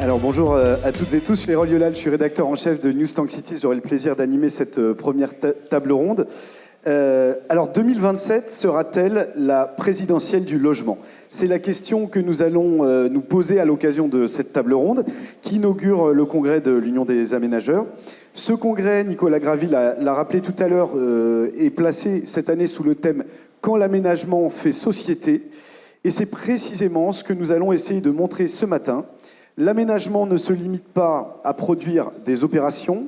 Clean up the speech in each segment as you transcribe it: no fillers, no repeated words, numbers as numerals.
Alors bonjour à toutes et tous, je suis Erol Yolal, je suis rédacteur en chef de News Tank City. J'aurai le plaisir d'animer cette première table ronde. Alors 2027 sera-t-elle la présidentielle du logement? C'est la question que nous allons nous poser à l'occasion de cette table ronde qui inaugure le congrès de l'Union des aménageurs. Ce congrès, Nicolas Gravy l'a rappelé tout à l'heure, est placé cette année sous le thème « Quand l'aménagement fait société ». Et c'est précisément ce que nous allons essayer de montrer ce matin. L'aménagement ne se limite pas à produire des opérations,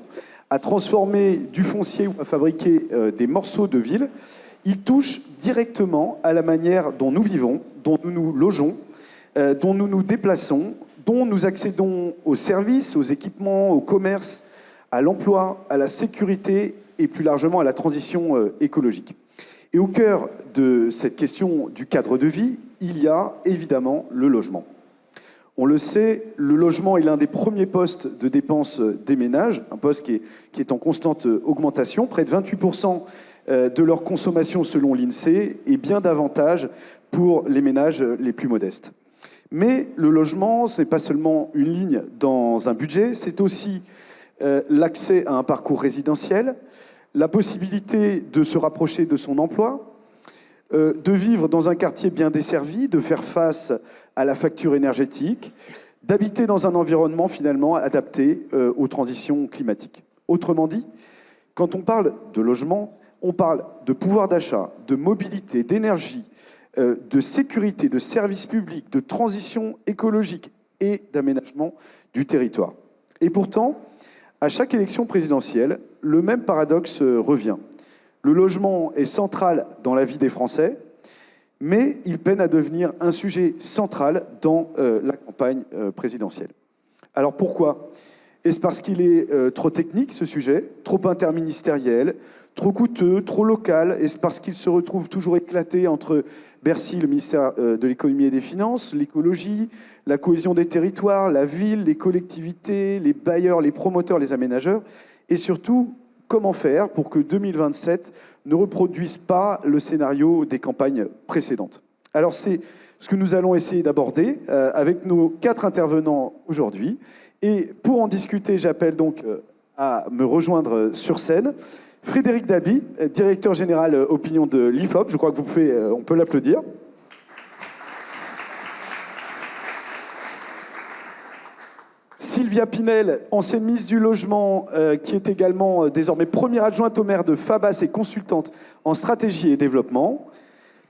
à transformer du foncier ou à fabriquer des morceaux de ville. Il touche directement à la manière dont nous vivons, dont nous nous logeons, dont nous nous déplaçons, dont nous accédons aux services, aux équipements, au commerce, à l'emploi, à la sécurité et plus largement à la transition écologique. Et au cœur de cette question du cadre de vie, il y a évidemment le logement. On le sait, le logement est l'un des premiers postes de dépenses des ménages, un poste qui est en constante augmentation, près de 28% de leur consommation selon l'INSEE, et bien davantage pour les ménages les plus modestes. Mais le logement, ce n'est pas seulement une ligne dans un budget, c'est aussi l'accès à un parcours résidentiel, la possibilité de se rapprocher de son emploi, de vivre dans un quartier bien desservi, de faire face à la facture énergétique, d'habiter dans un environnement finalement adapté aux transitions climatiques. Autrement dit, quand on parle de logement, on parle de pouvoir d'achat, de mobilité, d'énergie, de sécurité, de services publics, de transition écologique et d'aménagement du territoire. Et pourtant, à chaque élection présidentielle, le même paradoxe revient. Le logement est central dans la vie des Français, mais il peine à devenir un sujet central dans la campagne présidentielle. Alors pourquoi? Est-ce parce qu'il est trop technique, ce sujet, trop interministériel, trop coûteux, trop local? Est-ce parce qu'il se retrouve toujours éclaté entre Bercy, le ministère de l'économie et des finances, l'écologie, la cohésion des territoires, la ville, les collectivités, les bailleurs, les promoteurs, les aménageurs? Et surtout, comment faire pour que 2027 ne reproduise pas le scénario des campagnes précédentes? Alors c'est ce que nous allons essayer d'aborder avec nos 4 intervenants aujourd'hui. Et pour en discuter, j'appelle donc à me rejoindre sur scène Frédéric Dabi, directeur général opinion de l'IFOP. Je crois que on peut l'applaudir. Sylvia Pinel, ancienne ministre du Logement, qui est également désormais première adjointe au maire de Fabas et consultante en stratégie et développement.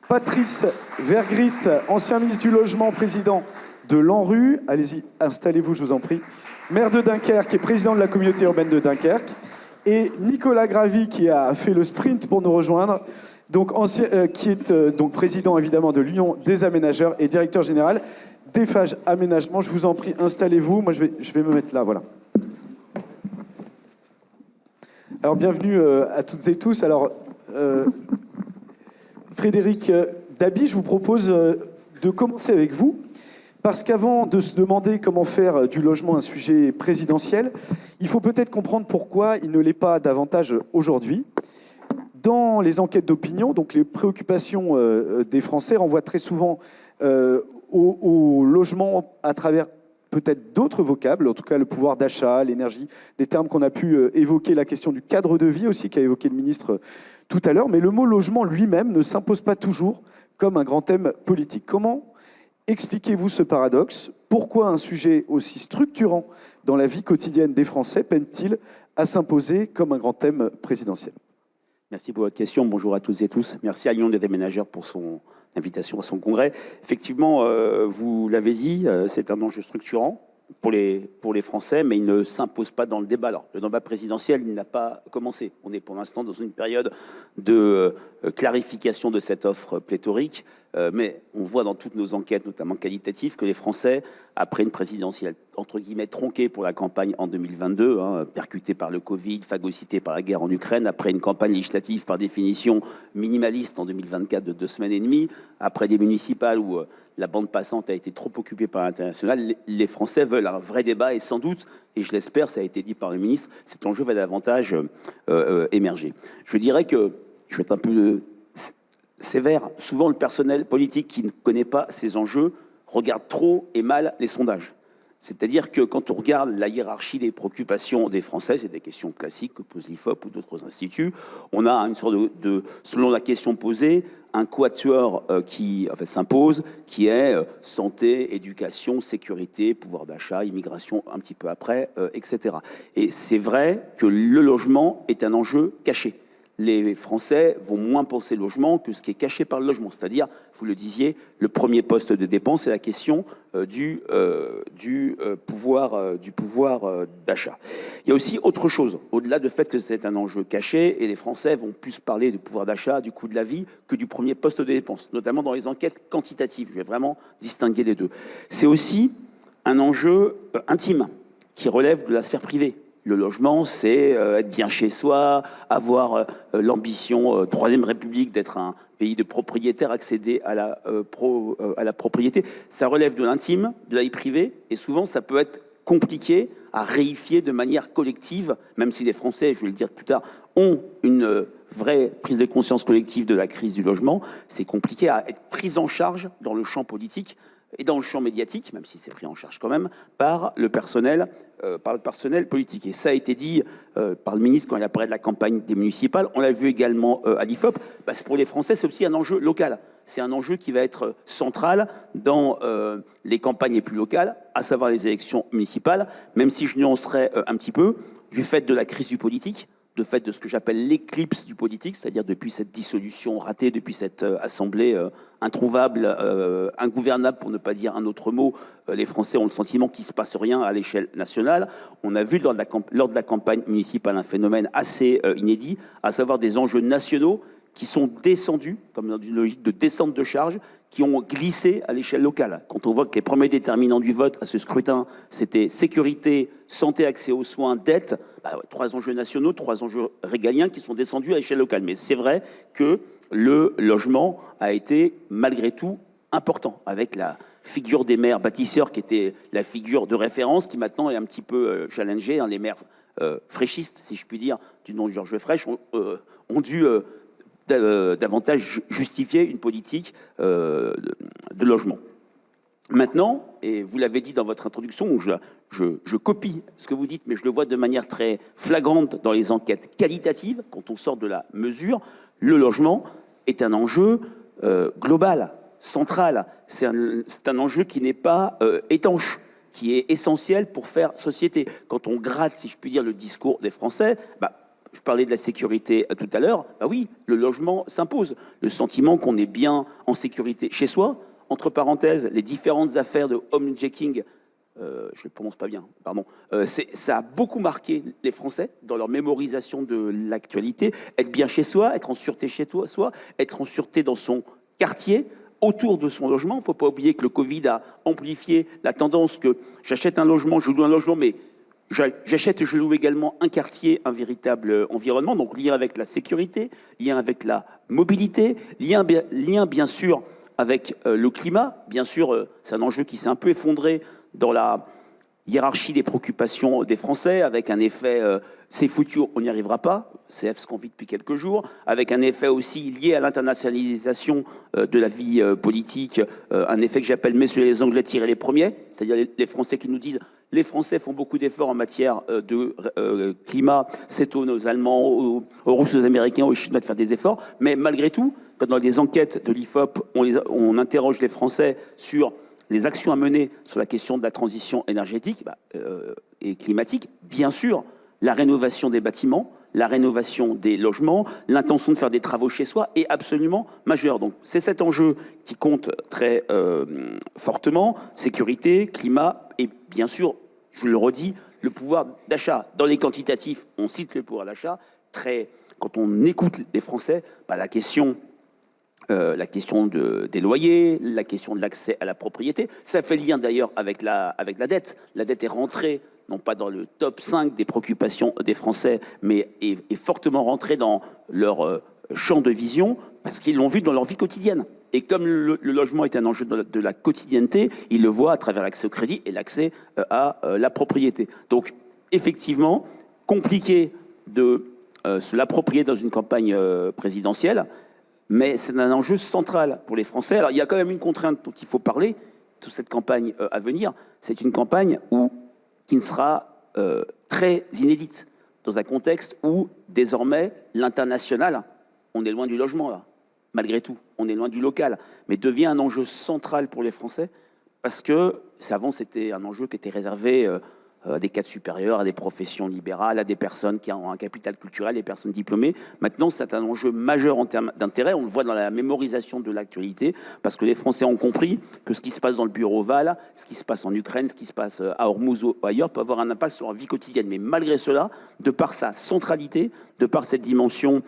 Patrice Vergrit, ancien ministre du Logement, président de l'ANRU. Allez-y, installez-vous, je vous en prie. Maire de Dunkerque et président de la communauté urbaine de Dunkerque. Et Nicolas Gravy, qui a fait le sprint pour nous rejoindre, donc qui est donc président évidemment de l'Union des aménageurs et directeur général d'Eiffage Aménagement. Je vous en prie, installez-vous. Moi, je vais me mettre là, voilà. Alors, bienvenue à toutes et tous. Alors, Frédéric Dabi, je vous propose de commencer avec vous, parce qu'avant de se demander comment faire du logement un sujet présidentiel, il faut peut-être comprendre pourquoi il ne l'est pas davantage aujourd'hui. Dans les enquêtes d'opinion, donc les préoccupations des Français renvoient très souvent au logement à travers peut-être d'autres vocables, en tout cas le pouvoir d'achat, l'énergie, des termes qu'on a pu évoquer, la question du cadre de vie aussi, qu'a évoqué le ministre tout à l'heure. Mais le mot logement lui-même ne s'impose pas toujours comme un grand thème politique. Comment expliquez-vous ce paradoxe? Pourquoi un sujet aussi structurant dans la vie quotidienne des Français peine-t-il à s'imposer comme un grand thème présidentiel? Merci pour votre question. Bonjour à toutes et tous. Merci à l'Union des aménageurs pour son invitation à son congrès. Effectivement, vous l'avez dit, c'est un enjeu structurant pour les Français, mais il ne s'impose pas dans le débat. Alors, le débat présidentiel, il n'a pas commencé. On est pour l'instant dans une période de clarification de cette offre pléthorique, mais on voit dans toutes nos enquêtes, notamment qualitatives, que les Français, après une présidentielle entre guillemets tronquée pour la campagne en 2022, percutée par le Covid, phagocytée par la guerre en Ukraine, après une campagne législative par définition minimaliste en 2024 de 2 semaines et demie, après des municipales où la bande passante a été trop occupée par l'international, les Français veulent un vrai débat et sans doute, et je l'espère, ça a été dit par le ministre, cet enjeu va davantage émerger. Je dirais que, je vais être un peu sévère, souvent le personnel politique qui ne connaît pas ces enjeux regarde trop et mal les sondages. C'est-à-dire que quand on regarde la hiérarchie des préoccupations des Français, c'est des questions classiques que pose l'IFOP ou d'autres instituts, on a une sorte selon la question posée, un quatuor qui s'impose, qui est santé, éducation, sécurité, pouvoir d'achat, immigration un petit peu après, etc. Et c'est vrai que le logement est un enjeu caché. Les Français vont moins penser logement que ce qui est caché par le logement. C'est-à-dire, vous le disiez, le premier poste de dépense, c'est la question du pouvoir d'achat. Il y a aussi autre chose, au-delà du fait que c'est un enjeu caché, et les Français vont plus parler du pouvoir d'achat, du coût de la vie, que du premier poste de dépense, notamment dans les enquêtes quantitatives. Je vais vraiment distinguer les deux. C'est aussi un enjeu intime, qui relève de la sphère privée. Le logement, c'est être bien chez soi, avoir l'ambition, Troisième République, d'être un pays de propriétaires, accéder à la propriété. Ça relève de l'intime, de la vie privée, et souvent ça peut être compliqué à réifier de manière collective, même si les Français, je vais le dire plus tard, ont une vraie prise de conscience collective de la crise du logement. C'est compliqué à être pris en charge dans le champ politique et dans le champ médiatique, même si c'est pris en charge quand même, par le personnel politique. Et ça a été dit par le ministre quand il a parlé de la campagne des municipales. On l'a vu également à l'IFOP. Pour les Français, c'est aussi un enjeu local. C'est un enjeu qui va être central dans les campagnes les plus locales, à savoir les élections municipales, même si je nuancerais un petit peu, du fait de la crise du politique, de fait de ce que j'appelle l'éclipse du politique, c'est-à-dire depuis cette dissolution ratée, depuis cette assemblée introuvable, ingouvernable pour ne pas dire un autre mot, les Français ont le sentiment qu'il ne se passe rien à l'échelle nationale. On a vu lors de la campagne municipale un phénomène assez inédit, à savoir des enjeux nationaux qui sont descendus, comme dans une logique de descente de charge, qui ont glissé à l'échelle locale. Quand on voit que les premiers déterminants du vote à ce scrutin, c'était sécurité, santé, accès aux soins, dette, trois enjeux nationaux, trois enjeux régaliens qui sont descendus à l'échelle locale. Mais c'est vrai que le logement a été, malgré tout, important, avec la figure des maires bâtisseurs qui était la figure de référence, qui maintenant est un petit peu challengée. Les maires fraîchistes, si je puis dire, du nom de Georges Frêche, ont dû davantage justifier une politique de logement. Maintenant, et vous l'avez dit dans votre introduction, je copie ce que vous dites, mais je le vois de manière très flagrante dans les enquêtes qualitatives, quand on sort de la mesure, le logement est un enjeu global, central. C'est un enjeu qui n'est pas étanche, qui est essentiel pour faire société. Quand on gratte, si je puis dire, le discours des Français, je parlais de la sécurité tout à l'heure, oui, le logement s'impose. Le sentiment qu'on est bien en sécurité chez soi, entre parenthèses, les différentes affaires de homejacking, je ne le prononce pas bien, pardon, ça a beaucoup marqué les Français dans leur mémorisation de l'actualité. Être bien chez soi, être en sûreté chez soi, être en sûreté dans son quartier, autour de son logement. Il ne faut pas oublier que le Covid a amplifié la tendance que j'achète un logement, je loue un logement, mais j'achète et je loue également un quartier, un véritable environnement, donc lien avec la sécurité, lien avec la mobilité, lien bien sûr avec le climat. Bien sûr, c'est un enjeu qui s'est un peu effondré dans la hiérarchie des préoccupations des Français, avec un effet c'est foutu, on n'y arrivera pas, CF ce qu'on vit depuis quelques jours, avec un effet aussi lié à l'internationalisation de la vie politique, un effet que j'appelle « messieurs les Anglais tirez les premiers », c'est-à-dire les Français qui nous disent « les Français font beaucoup d'efforts en matière de climat, c'est aux Allemands, aux Russes, aux Américains, aux Chinois de faire des efforts », mais malgré tout, quand dans les enquêtes de l'IFOP, on interroge les Français sur les actions à mener sur la question de la transition énergétique et climatique, bien sûr, la rénovation des bâtiments, la rénovation des logements, l'intention de faire des travaux chez soi est absolument majeure. Donc c'est cet enjeu qui compte très fortement, sécurité, climat et bien sûr, je le redis, le pouvoir d'achat. Dans les quantitatifs, on cite le pouvoir d'achat. Quand on écoute les Français, la question des loyers, la question de l'accès à la propriété. Ça fait lien d'ailleurs avec la dette. La dette est rentrée, non pas dans le top 5 des préoccupations des Français, mais est fortement rentrée dans leur champ de vision, parce qu'ils l'ont vu dans leur vie quotidienne. Et comme le logement est un enjeu de la quotidienneté, ils le voient à travers l'accès au crédit et l'accès à la propriété. Donc, effectivement, compliqué de se l'approprier dans une campagne présidentielle, mais c'est un enjeu central pour les Français. Alors, il y a quand même une contrainte dont il faut parler, toute cette campagne à venir, c'est une campagne qui ne sera très inédite, dans un contexte où, désormais, l'international, on est loin du logement, là, malgré tout, on est loin du local, mais devient un enjeu central pour les Français, parce que, avant, c'était un enjeu qui était réservé à des cadres supérieurs, à des professions libérales, à des personnes qui ont un capital culturel, des personnes diplômées. Maintenant, c'est un enjeu majeur en termes d'intérêt. On le voit dans la mémorisation de l'actualité, parce que les Français ont compris que ce qui se passe dans le bureau ovale, ce qui se passe en Ukraine, ce qui se passe à Hormuz ou ailleurs, peut avoir un impact sur leur vie quotidienne. Mais malgré cela, de par sa centralité, de par cette dimension,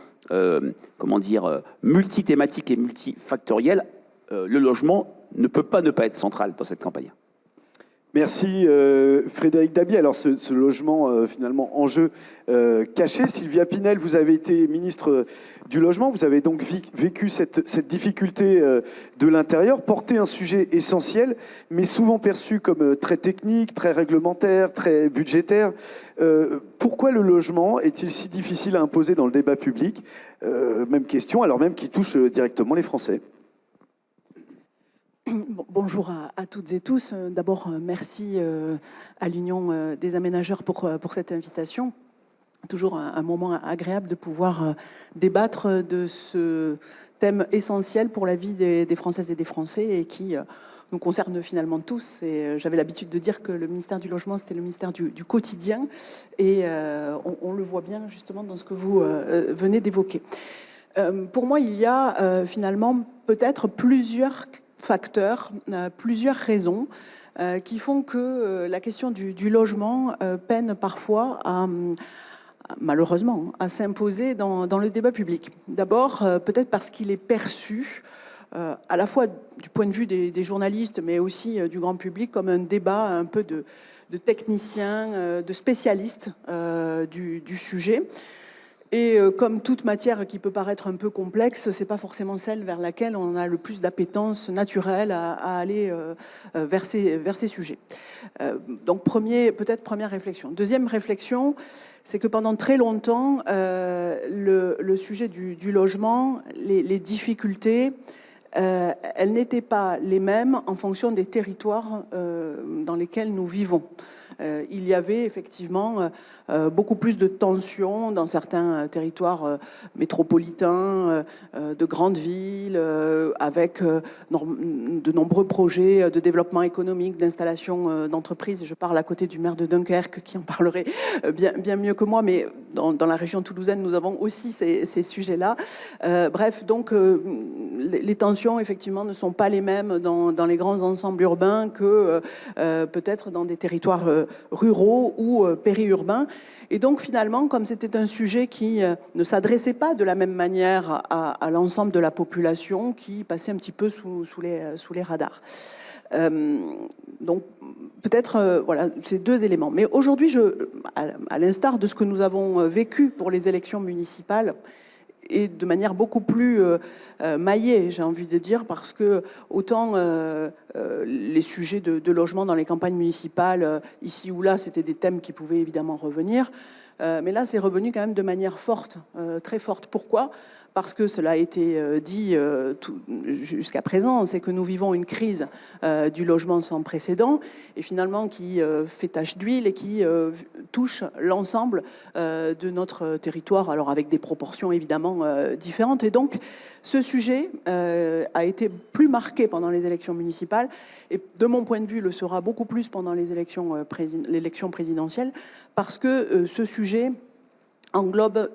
multithématique et multifactorielle, le logement ne peut pas ne pas être central dans cette campagne. Merci Frédéric Dabi. Alors ce logement finalement enjeu caché. Sylvia Pinel, vous avez été ministre du logement, vous avez donc vécu cette difficulté de l'intérieur, porté un sujet essentiel, mais souvent perçu comme très technique, très réglementaire, très budgétaire. Pourquoi le logement est-il si difficile à imposer dans le débat public? Même question, alors même qu'il touche directement les Français. Bonjour à toutes et tous. D'abord, merci à l'Union des aménageurs pour cette invitation. Toujours un moment agréable de pouvoir débattre de ce thème essentiel pour la vie des Françaises et des Français et qui nous concerne finalement tous. Et j'avais l'habitude de dire que le ministère du Logement, c'était le ministère du quotidien. Et on le voit bien justement dans ce que vous venez d'évoquer. Pour moi, il y a finalement peut-être plusieurs facteurs, plusieurs raisons qui font que la question du logement peine parfois malheureusement à s'imposer dans le débat public. D'abord, peut-être parce qu'il est perçu à la fois du point de vue des journalistes, mais aussi du grand public, comme un débat un peu de techniciens, de spécialistes du sujet. Et comme toute matière qui peut paraître un peu complexe, c'est pas forcément celle vers laquelle on a le plus d'appétence naturelle à aller vers ces sujets. Donc peut-être première réflexion. Deuxième réflexion, c'est que pendant très longtemps, le sujet du logement, les difficultés, elles n'étaient pas les mêmes en fonction des territoires dans lesquels nous vivons. Il y avait effectivement beaucoup plus de tensions dans certains territoires métropolitains, de grandes villes, avec de nombreux projets de développement économique, d'installation d'entreprises. Je parle à côté du maire de Dunkerque qui en parlerait bien mieux que moi, mais dans la région toulousaine, nous avons aussi ces sujets-là. Bref, donc les tensions, effectivement, ne sont pas les mêmes dans les grands ensembles urbains que peut-être dans des territoires ruraux ou périurbains. Et donc finalement, comme c'était un sujet qui ne s'adressait pas de la même manière à l'ensemble de la population, qui passait un petit peu sous les radars. Donc peut-être voilà ces deux éléments. Mais aujourd'hui, à l'instar de ce que nous avons vécu pour les élections municipales, et de manière beaucoup plus maillée, j'ai envie de dire, parce que autant les sujets de logement dans les campagnes municipales, ici ou là, c'était des thèmes qui pouvaient évidemment revenir, mais là, c'est revenu quand même de manière forte, très forte. Pourquoi ? Parce que cela a été dit jusqu'à présent, c'est que nous vivons une crise du logement sans précédent, et finalement qui fait tache d'huile et qui touche l'ensemble de notre territoire, alors avec des proportions évidemment différentes. Et donc, ce sujet a été plus marqué pendant les élections municipales, et de mon point de vue, le sera beaucoup plus pendant l'élection présidentielle, parce que ce sujet englobe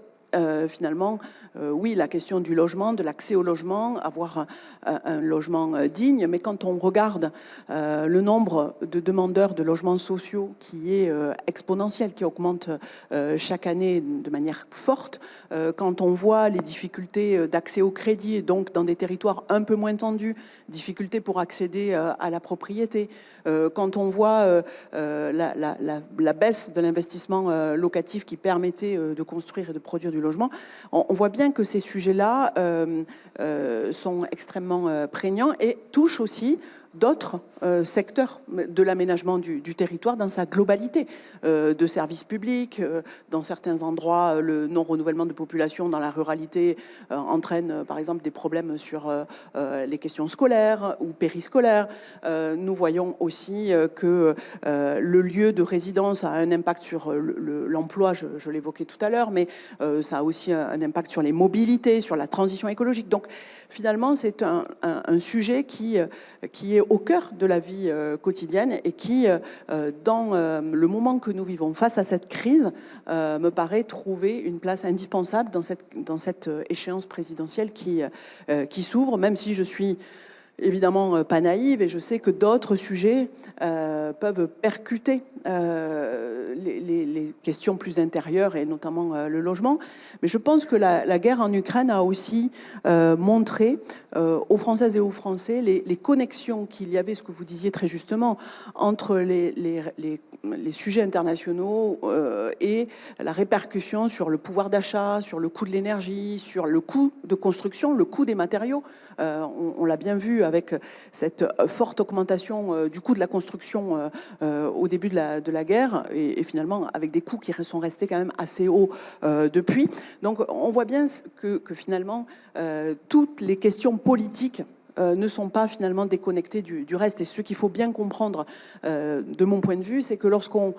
finalement, oui, la question du logement, de l'accès au logement, avoir un logement digne, mais quand on regarde le nombre de demandeurs de logements sociaux qui est exponentiel, qui augmente chaque année de manière forte, quand on voit les difficultés d'accès au crédit, donc dans des territoires un peu moins tendus, difficultés pour accéder à la propriété, quand on voit la baisse de l'investissement locatif qui permettait de construire et de produire du logement, on voit bien que ces sujets-là sont extrêmement prégnants et touchent aussi d'autres secteurs de l'aménagement du territoire dans sa globalité, de services publics. Dans certains endroits, le non-renouvellement de population dans la ruralité entraîne par exemple des problèmes sur les questions scolaires ou périscolaires. Nous voyons aussi que le lieu de résidence a un impact sur l'emploi, je l'évoquais tout à l'heure, mais ça a aussi un impact sur les mobilités, sur la transition écologique. Donc finalement, c'est un sujet qui est au cœur de la vie quotidienne et qui, dans le moment que nous vivons face à cette crise, me paraît trouver une place indispensable dans cette échéance présidentielle qui s'ouvre, même si je suis évidemment pas naïve et je sais que d'autres sujets peuvent percuter les questions plus intérieures et notamment le logement. Mais je pense que la guerre en Ukraine a aussi montré aux Françaises et aux Français les connexions qu'il y avait, ce que vous disiez très justement, entre les sujets internationaux et la répercussion sur le pouvoir d'achat, sur le coût de l'énergie, sur le coût de construction, le coût des matériaux. On l'a bien vu avec cette forte augmentation du coût de la construction au début de la guerre et finalement avec des coûts qui sont restés quand même assez hauts depuis. Donc on voit bien que finalement toutes les questions politiques ne sont pas finalement déconnectées du reste. Et ce qu'il faut bien comprendre, de mon point de vue, c'est que lorsqu'on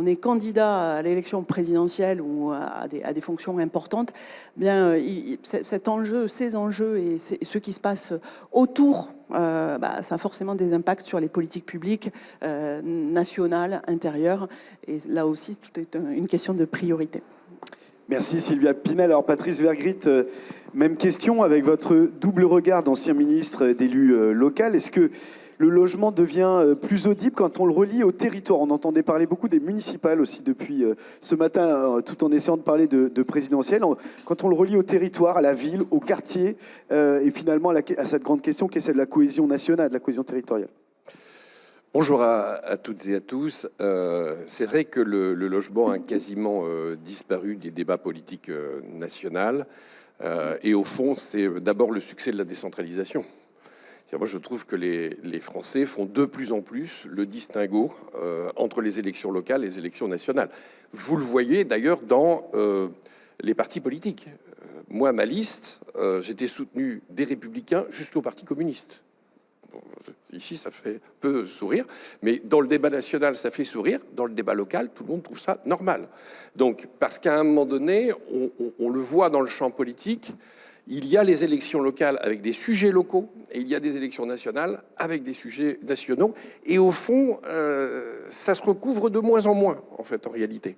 est candidat à l'élection présidentielle ou à des fonctions importantes, bien, ces enjeux et ce qui se passe autour, ça a forcément des impacts sur les politiques publiques nationales, intérieures. Et là aussi, tout est une question de priorité. Merci Sylvia Pinel. Alors Patrice Vergrit, même question avec votre double regard d'ancien ministre d'élu local. Est-ce que le logement devient plus audible quand on le relie au territoire? On entendait parler beaucoup des municipales aussi depuis ce matin, tout en essayant de parler de présidentielle. Quand on le relie au territoire, à la ville, au quartier, et finalement à cette grande question qui est celle de la cohésion nationale, de la cohésion territoriale. Bonjour à toutes et à tous. C'est vrai que le logement a quasiment disparu des débats politiques nationaux. Et au fond, c'est d'abord le succès de la décentralisation. Moi, je trouve que les Français font de plus en plus le distinguo entre les élections locales et les élections nationales. Vous le voyez d'ailleurs dans les partis politiques. Moi, ma liste, j'étais soutenu des Républicains jusqu'au Parti communiste. Ici, ça fait peu sourire, mais dans le débat national, ça fait sourire. Dans le débat local, tout le monde trouve ça normal. Donc, parce qu'à un moment donné, on le voit dans le champ politique, il y a les élections locales avec des sujets locaux et il y a des élections nationales avec des sujets nationaux. Et au fond, ça se recouvre de moins en moins, en fait, en réalité.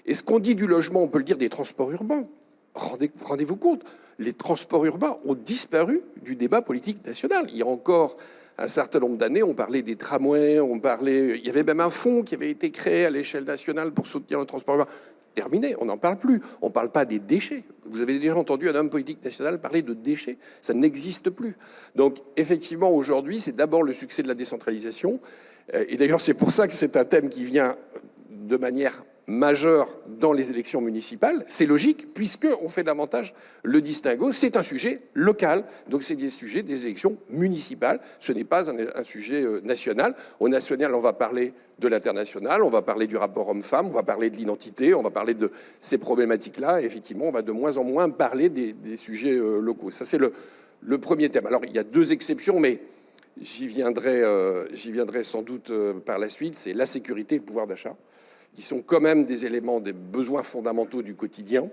Et ce qu'on dit du logement, on peut le dire des transports urbains. Rendez-vous compte, les transports urbains ont disparu du débat politique national. Il y a encore un certain nombre d'années, on parlait des tramways, il y avait même un fonds qui avait été créé à l'échelle nationale pour soutenir le transport urbain. Terminé, on n'en parle plus. On ne parle pas des déchets. Vous avez déjà entendu un homme politique national parler de déchets. Ça n'existe plus. Donc, effectivement, aujourd'hui, c'est d'abord le succès de la décentralisation. Et d'ailleurs, c'est pour ça que c'est un thème qui vient de manière majeure dans les élections municipales. C'est logique, puisqu'on fait davantage le distinguo. C'est un sujet local, donc c'est des sujets des élections municipales. Ce n'est pas un sujet national. Au national, on va parler de l'international, on va parler du rapport homme-femme, on va parler de l'identité, on va parler de ces problématiques-là. Effectivement, on va de moins en moins parler des sujets locaux. Ça, c'est le premier thème. Alors, il y a deux exceptions, mais j'y viendrai sans doute par la suite. C'est la sécurité et le pouvoir d'achat, qui sont quand même des éléments, des besoins fondamentaux du quotidien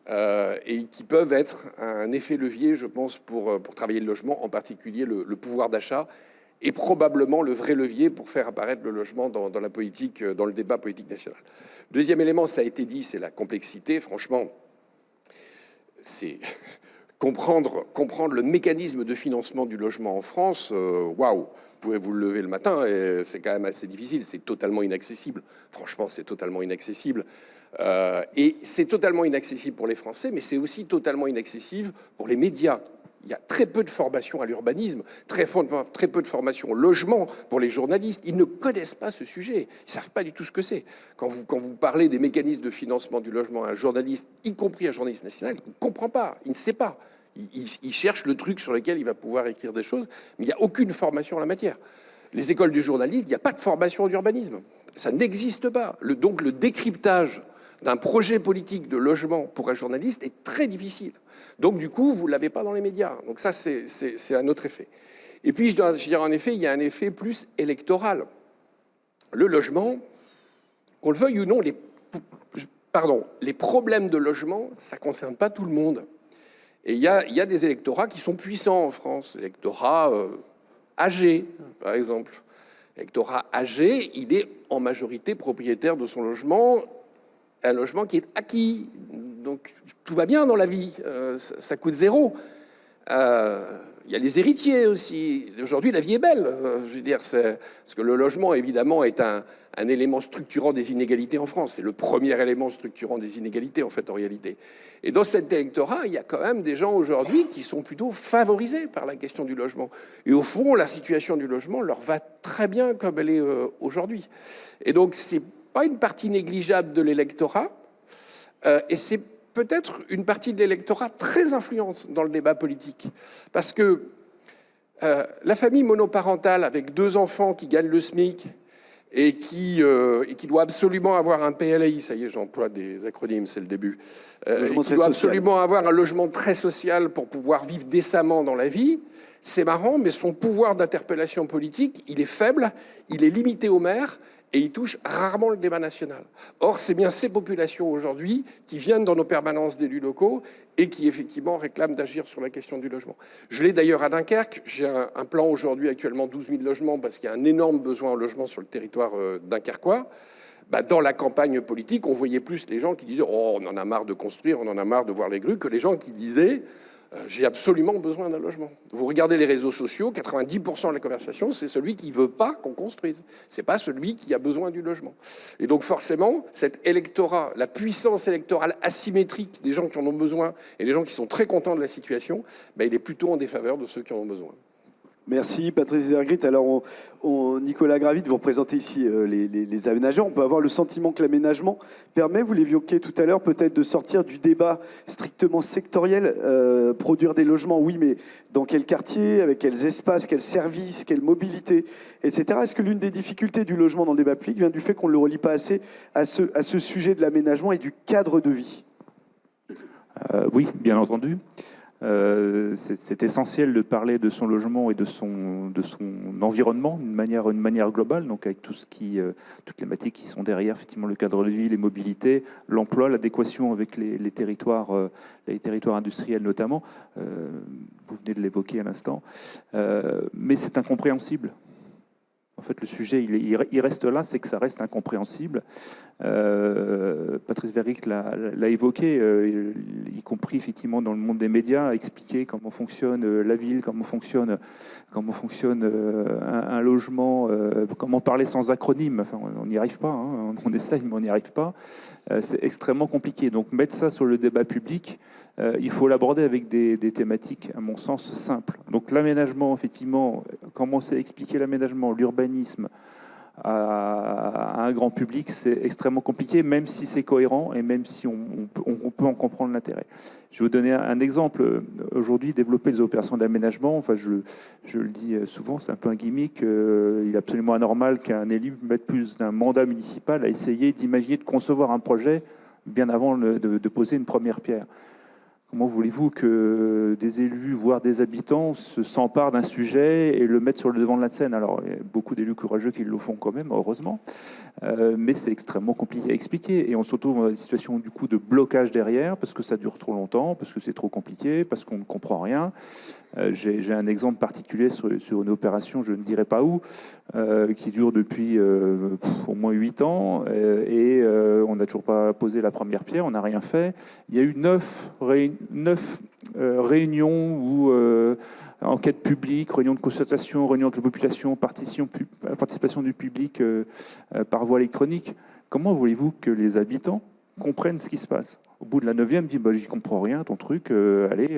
et qui peuvent être un effet levier, je pense, pour travailler le logement, en particulier le pouvoir d'achat, est probablement le vrai levier pour faire apparaître le logement dans la politique, dans le débat politique national. Deuxième élément, ça a été dit, c'est la complexité. Franchement, c'est comprendre le mécanisme de financement du logement en France. Waouh! Vous pouvez vous lever le matin et c'est quand même assez difficile. C'est totalement inaccessible. Franchement, c'est totalement inaccessible. Et c'est totalement inaccessible pour les Français, mais c'est aussi totalement inaccessible pour les médias. Il y a très peu de formation à l'urbanisme, très peu de formation au logement pour les journalistes. Ils ne connaissent pas ce sujet. Ils ne savent pas du tout ce que c'est. Quand vous parlez des mécanismes de financement du logement à un journaliste, y compris un journaliste national, il ne comprend pas, il ne sait pas. Il cherche le truc sur lequel il va pouvoir écrire des choses, mais il n'y a aucune formation en la matière. Les écoles du journalisme, il n'y a pas de formation d'urbanisme. Ça n'existe pas. Donc le décryptage d'un projet politique de logement pour un journaliste est très difficile. Donc du coup, vous ne l'avez pas dans les médias. Donc ça, c'est un autre effet. Et puis, je dois dire, en effet, il y a un effet plus électoral. Le logement, qu'on le veuille ou non, les problèmes de logement, ça ne concerne pas tout le monde. Et il y a des électorats qui sont puissants en France. L'électorat âgé, par exemple. L'électorat âgé, il est en majorité propriétaire de son logement, un logement qui est acquis. Donc tout va bien dans la vie, ça coûte zéro. Il y a les héritiers aussi. Aujourd'hui, la vie est belle. Je veux dire, parce que le logement, évidemment, est un élément structurant des inégalités en France. C'est le premier élément structurant des inégalités, en fait, en réalité. Et dans cet électorat, il y a quand même des gens aujourd'hui qui sont plutôt favorisés par la question du logement. Et au fond, la situation du logement leur va très bien comme elle est aujourd'hui. Et donc, c'est pas une partie négligeable de l'électorat. Et c'est peut-être une partie de l'électorat très influente dans le débat politique. Parce que la famille monoparentale avec 2 enfants qui gagnent le SMIC et qui doit absolument avoir un PLI, ça y est, j'emploie des acronymes, c'est le début, et qui doit absolument avoir un logement très social pour pouvoir vivre décemment dans la vie, c'est marrant, mais son pouvoir d'interpellation politique, il est faible, il est limité aux maires, et il touche rarement le débat national. Or, c'est bien ces populations aujourd'hui qui viennent dans nos permanences d'élus locaux et qui, effectivement, réclament d'agir sur la question du logement. Je l'ai d'ailleurs à Dunkerque. J'ai un plan aujourd'hui, actuellement 12 000 logements, parce qu'il y a un énorme besoin en logement sur le territoire dunkerquois. Dans la campagne politique, on voyait plus les gens qui disaient « Oh, on en a marre de construire, on en a marre de voir les grues », que les gens qui disaient j'ai absolument besoin d'un logement. Vous regardez les réseaux sociaux, 90% de la conversation, c'est celui qui ne veut pas qu'on construise. Ce n'est pas celui qui a besoin du logement. Et donc forcément, cet électorat, la puissance électorale asymétrique des gens qui en ont besoin et des gens qui sont très contents de la situation, il est plutôt en défaveur de ceux qui en ont besoin. Merci Patrice Vergrit. Alors, Nicolas Gravite, vous représentez ici les aménageurs. On peut avoir le sentiment que l'aménagement permet, vous l'évoquiez tout à l'heure, peut-être de sortir du débat strictement sectoriel, produire des logements, oui, mais dans quel quartier, avec quels espaces, quels services, quelle mobilité, etc. Est-ce que l'une des difficultés du logement dans le débat public vient du fait qu'on ne le relie pas assez à ce sujet de l'aménagement et du cadre de vie ? Oui, bien entendu. C'est essentiel de parler de son logement et de son environnement d'une manière globale, donc avec toutes les thématiques qui sont derrière, effectivement le cadre de vie, les mobilités, l'emploi, l'adéquation avec les territoires industriels notamment. Vous venez de l'évoquer à l'instant, mais c'est incompréhensible. En fait, le sujet, il reste là, c'est que ça reste incompréhensible. Patrice Vergrit l'a évoqué, y compris effectivement dans le monde des médias, expliquer comment fonctionne la ville, comment fonctionne un logement, comment parler sans acronyme. Enfin, on n'y arrive pas, hein. On essaye, mais on n'y arrive pas. C'est extrêmement compliqué. Donc mettre ça sur le débat public, il faut l'aborder avec des thématiques, à mon sens, simples. Donc l'aménagement, effectivement, commencer à expliquer l'aménagement, l'urbanisme, à un grand public, c'est extrêmement compliqué, même si c'est cohérent et même si on peut en comprendre l'intérêt. Je vais vous donner un exemple. Aujourd'hui, développer des opérations d'aménagement, enfin, je le dis souvent, c'est un peu un gimmick. Il est absolument anormal qu'un élu mette plus d'un mandat municipal à essayer d'imaginer, de concevoir un projet bien avant de poser une première pierre. Comment voulez-vous que des élus, voire des habitants, s'emparent d'un sujet et le mettent sur le devant de la scène? Alors, il y a beaucoup d'élus courageux qui le font quand même, heureusement, mais c'est extrêmement compliqué à expliquer. Et on se retrouve dans des situations du coup de blocage derrière, parce que ça dure trop longtemps, parce que c'est trop compliqué, parce qu'on ne comprend rien. J'ai un exemple particulier sur une opération, je ne dirai pas où, qui dure depuis au moins 8 ans, et on n'a toujours pas posé la première pierre, on n'a rien fait. Il y a eu 9 réunions où enquête publique, réunions de concertation, réunions avec la population, participation du public par voie électronique. Comment voulez-vous que les habitants comprennent ce qui se passe? Au bout de la 9e, dit j'y comprends rien, ton truc, allez,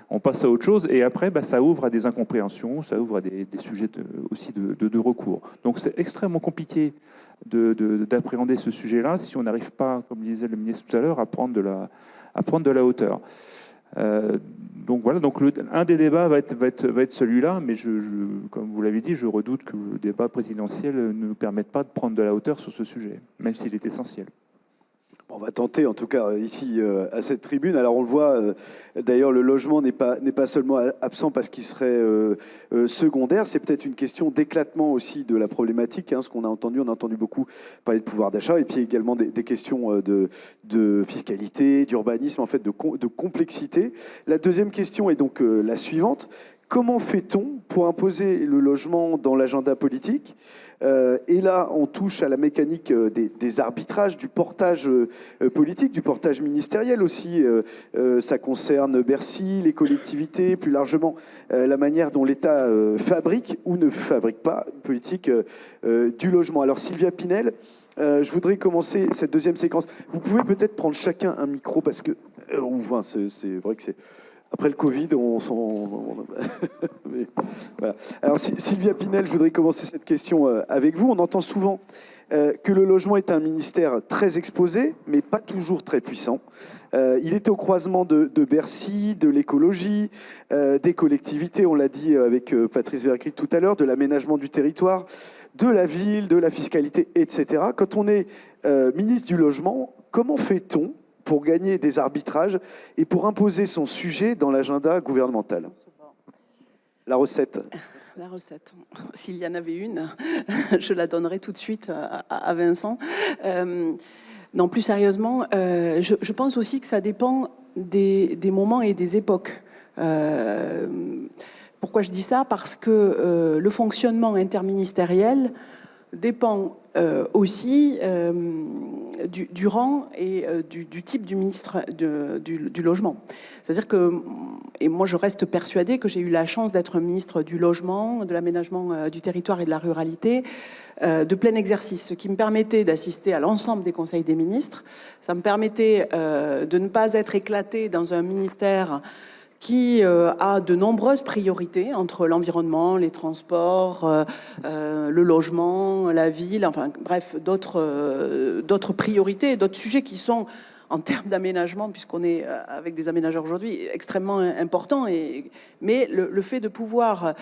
on passe à autre chose. Et après, ça ouvre à des incompréhensions, ça ouvre à des sujets aussi de recours. Donc c'est extrêmement compliqué d'appréhender ce sujet-là si on n'arrive pas, comme disait le ministre tout à l'heure, à prendre de la hauteur. Donc voilà, donc un des débats va être celui-là, mais comme vous l'avez dit, je redoute que le débat présidentiel ne nous permette pas de prendre de la hauteur sur ce sujet, même s'il est essentiel. On va tenter, en tout cas, ici, à cette tribune. Alors, on le voit, d'ailleurs, le logement n'est pas seulement absent parce qu'il serait secondaire. C'est peut-être une question d'éclatement aussi de la problématique. Ce qu'on a entendu, on a entendu beaucoup parler de pouvoir d'achat, et puis également des questions de fiscalité, d'urbanisme, en fait, de complexité. La deuxième question est donc la suivante. Comment fait-on pour imposer le logement dans l'agenda politique ? Et là, on touche à la mécanique des arbitrages, du portage politique, du portage ministériel aussi. Ça concerne Bercy, les collectivités, plus largement la manière dont l'État fabrique ou ne fabrique pas une politique du logement. Alors Sylvia Pinel, je voudrais commencer cette deuxième séquence. Vous pouvez peut-être prendre chacun un micro parce que c'est vrai que c'est... Après le Covid, mais, voilà. Alors Sylvia Pinel, je voudrais commencer cette question avec vous. On entend souvent que le logement est un ministère très exposé, mais pas toujours très puissant. Il est au croisement de Bercy, de l'écologie, des collectivités, on l'a dit avec Patrice Vergrit tout à l'heure, de l'aménagement du territoire, de la ville, de la fiscalité, etc. Quand on est ministre du logement, comment fait-on pour gagner des arbitrages et pour imposer son sujet dans l'agenda gouvernemental? La recette. La recette. S'il y en avait une, je la donnerais tout de suite à Vincent. Non, plus sérieusement, je pense aussi que ça dépend des moments et des époques. Pourquoi je dis ça? Parce que le fonctionnement interministériel dépend aussi du rang et du type du ministre du logement. C'est-à-dire que, et moi je reste persuadée que j'ai eu la chance d'être ministre du logement, de l'aménagement du territoire et de la ruralité, de plein exercice, ce qui me permettait d'assister à l'ensemble des conseils des ministres. Ça me permettait de ne pas être éclatée dans un ministère qui a de nombreuses priorités entre l'environnement, les transports, le logement, la ville, enfin bref, d'autres priorités, d'autres sujets qui sont, en termes d'aménagement, puisqu'on est avec des aménageurs aujourd'hui, extrêmement importants. Mais le fait de pouvoir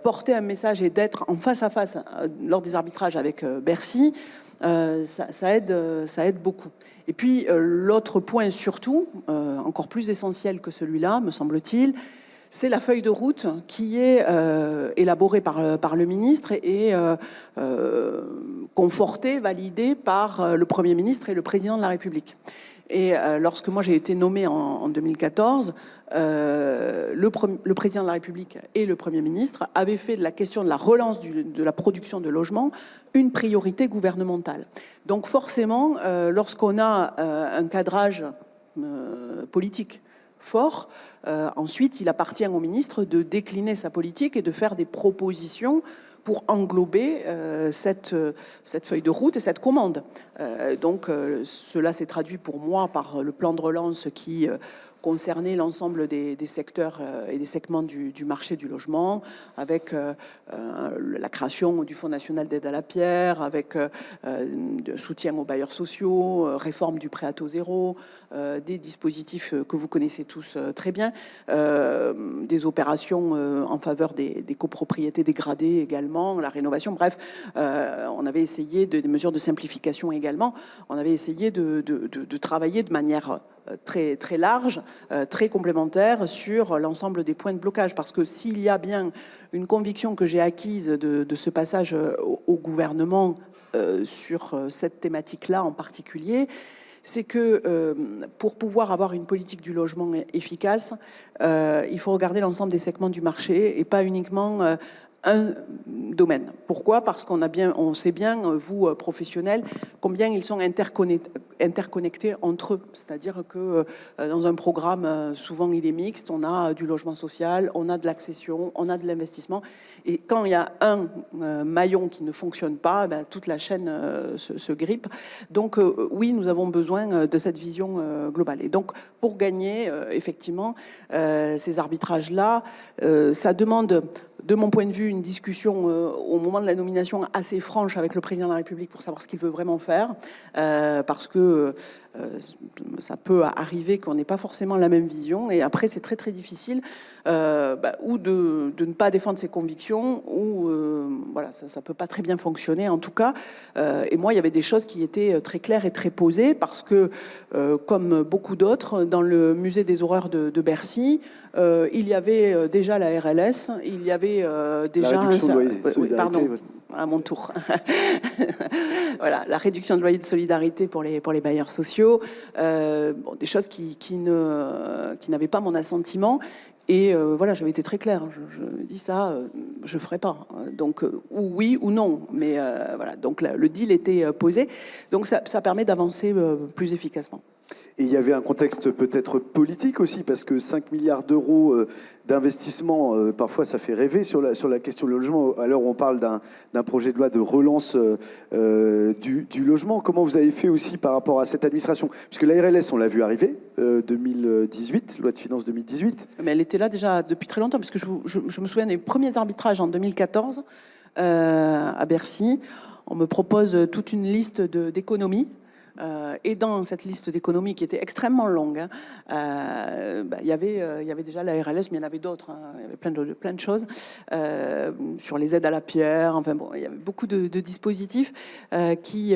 porter un message et d'être en face à face lors des arbitrages avec Bercy, ça aide beaucoup. Et puis l'autre point surtout, encore plus essentiel que celui-là, me semble-t-il, c'est la feuille de route qui est élaborée par le ministre et confortée, validée par le Premier ministre et le Président de la République. Et lorsque moi j'ai été nommée en 2014, le Président de la République et le Premier ministre avaient fait de la question de la relance de la production de logements une priorité gouvernementale. Donc forcément, lorsqu'on a un cadrage politique fort, ensuite il appartient au ministre de décliner sa politique et de faire des propositions pour englober cette feuille de route et cette commande. Donc cela s'est traduit pour moi par le plan de relance qui concernait l'ensemble des secteurs et des segments du marché du logement, avec la création du Fonds national d'aide à la pierre, avec de soutien aux bailleurs sociaux, réforme du prêt à taux zéro, des dispositifs que vous connaissez tous très bien, des opérations en faveur des copropriétés dégradées également, la rénovation, bref, on avait essayé des mesures de simplification également, on avait essayé de travailler de manière très, très large, très complémentaire sur l'ensemble des points de blocage. Parce que s'il y a bien une conviction que j'ai acquise de ce passage au gouvernement sur cette thématique-là en particulier, c'est que pour pouvoir avoir une politique du logement efficace, il faut regarder l'ensemble des segments du marché et pas uniquement un domaine. Pourquoi? Parce on sait bien, vous professionnels, combien ils sont interconnectés entre eux. C'est-à-dire que dans un programme, souvent il est mixte, on a du logement social, on a de l'accession, on a de l'investissement. Et quand il y a un maillon qui ne fonctionne pas, toute la chaîne se grippe. Donc oui, nous avons besoin de cette vision globale. Et donc pour gagner effectivement ces arbitrages-là, ça demande, de mon point de vue, une discussion au moment de la nomination assez franche avec le Président de la République pour savoir ce qu'il veut vraiment faire. Parce que ça peut arriver qu'on n'ait pas forcément la même vision. Et après, c'est très très difficile ou de ne pas défendre ses convictions, ou voilà, ça peut pas très bien fonctionner en tout cas. Et moi, il y avait des choses qui étaient très claires et très posées, parce que, comme beaucoup d'autres, dans le musée des horreurs de Bercy, il y avait déjà la RLS, il y avait déjà... La réduction de loyer de oui, solidarité. pardon, à mon tour. Voilà, la réduction de loyer de solidarité pour les bailleurs sociaux, des choses qui n'avaient pas mon assentiment. Et voilà, j'avais été très claire. Je dis ça, je ferai pas. Donc, ou oui ou non. Mais voilà, donc le deal était posé. Donc ça permet d'avancer plus efficacement. Et il y avait un contexte peut-être politique aussi, parce que 5 milliards d'euros d'investissement, parfois ça fait rêver sur la question du logement, à l'heure où on parle d'un projet de loi de relance du logement. Comment vous avez fait aussi par rapport à cette administration? Puisque la RLS, on l'a vu arriver, 2018, loi de finances 2018. Mais elle était là déjà depuis très longtemps, parce que je me souviens des premiers arbitrages en 2014 à Bercy. On me propose toute une liste d'économies. Et dans cette liste d'économies qui était extrêmement longue, il y avait déjà la RLS, mais il y en avait d'autres. Il y avait plein de choses sur les aides à la pierre. Enfin bon, il y avait beaucoup de dispositifs qui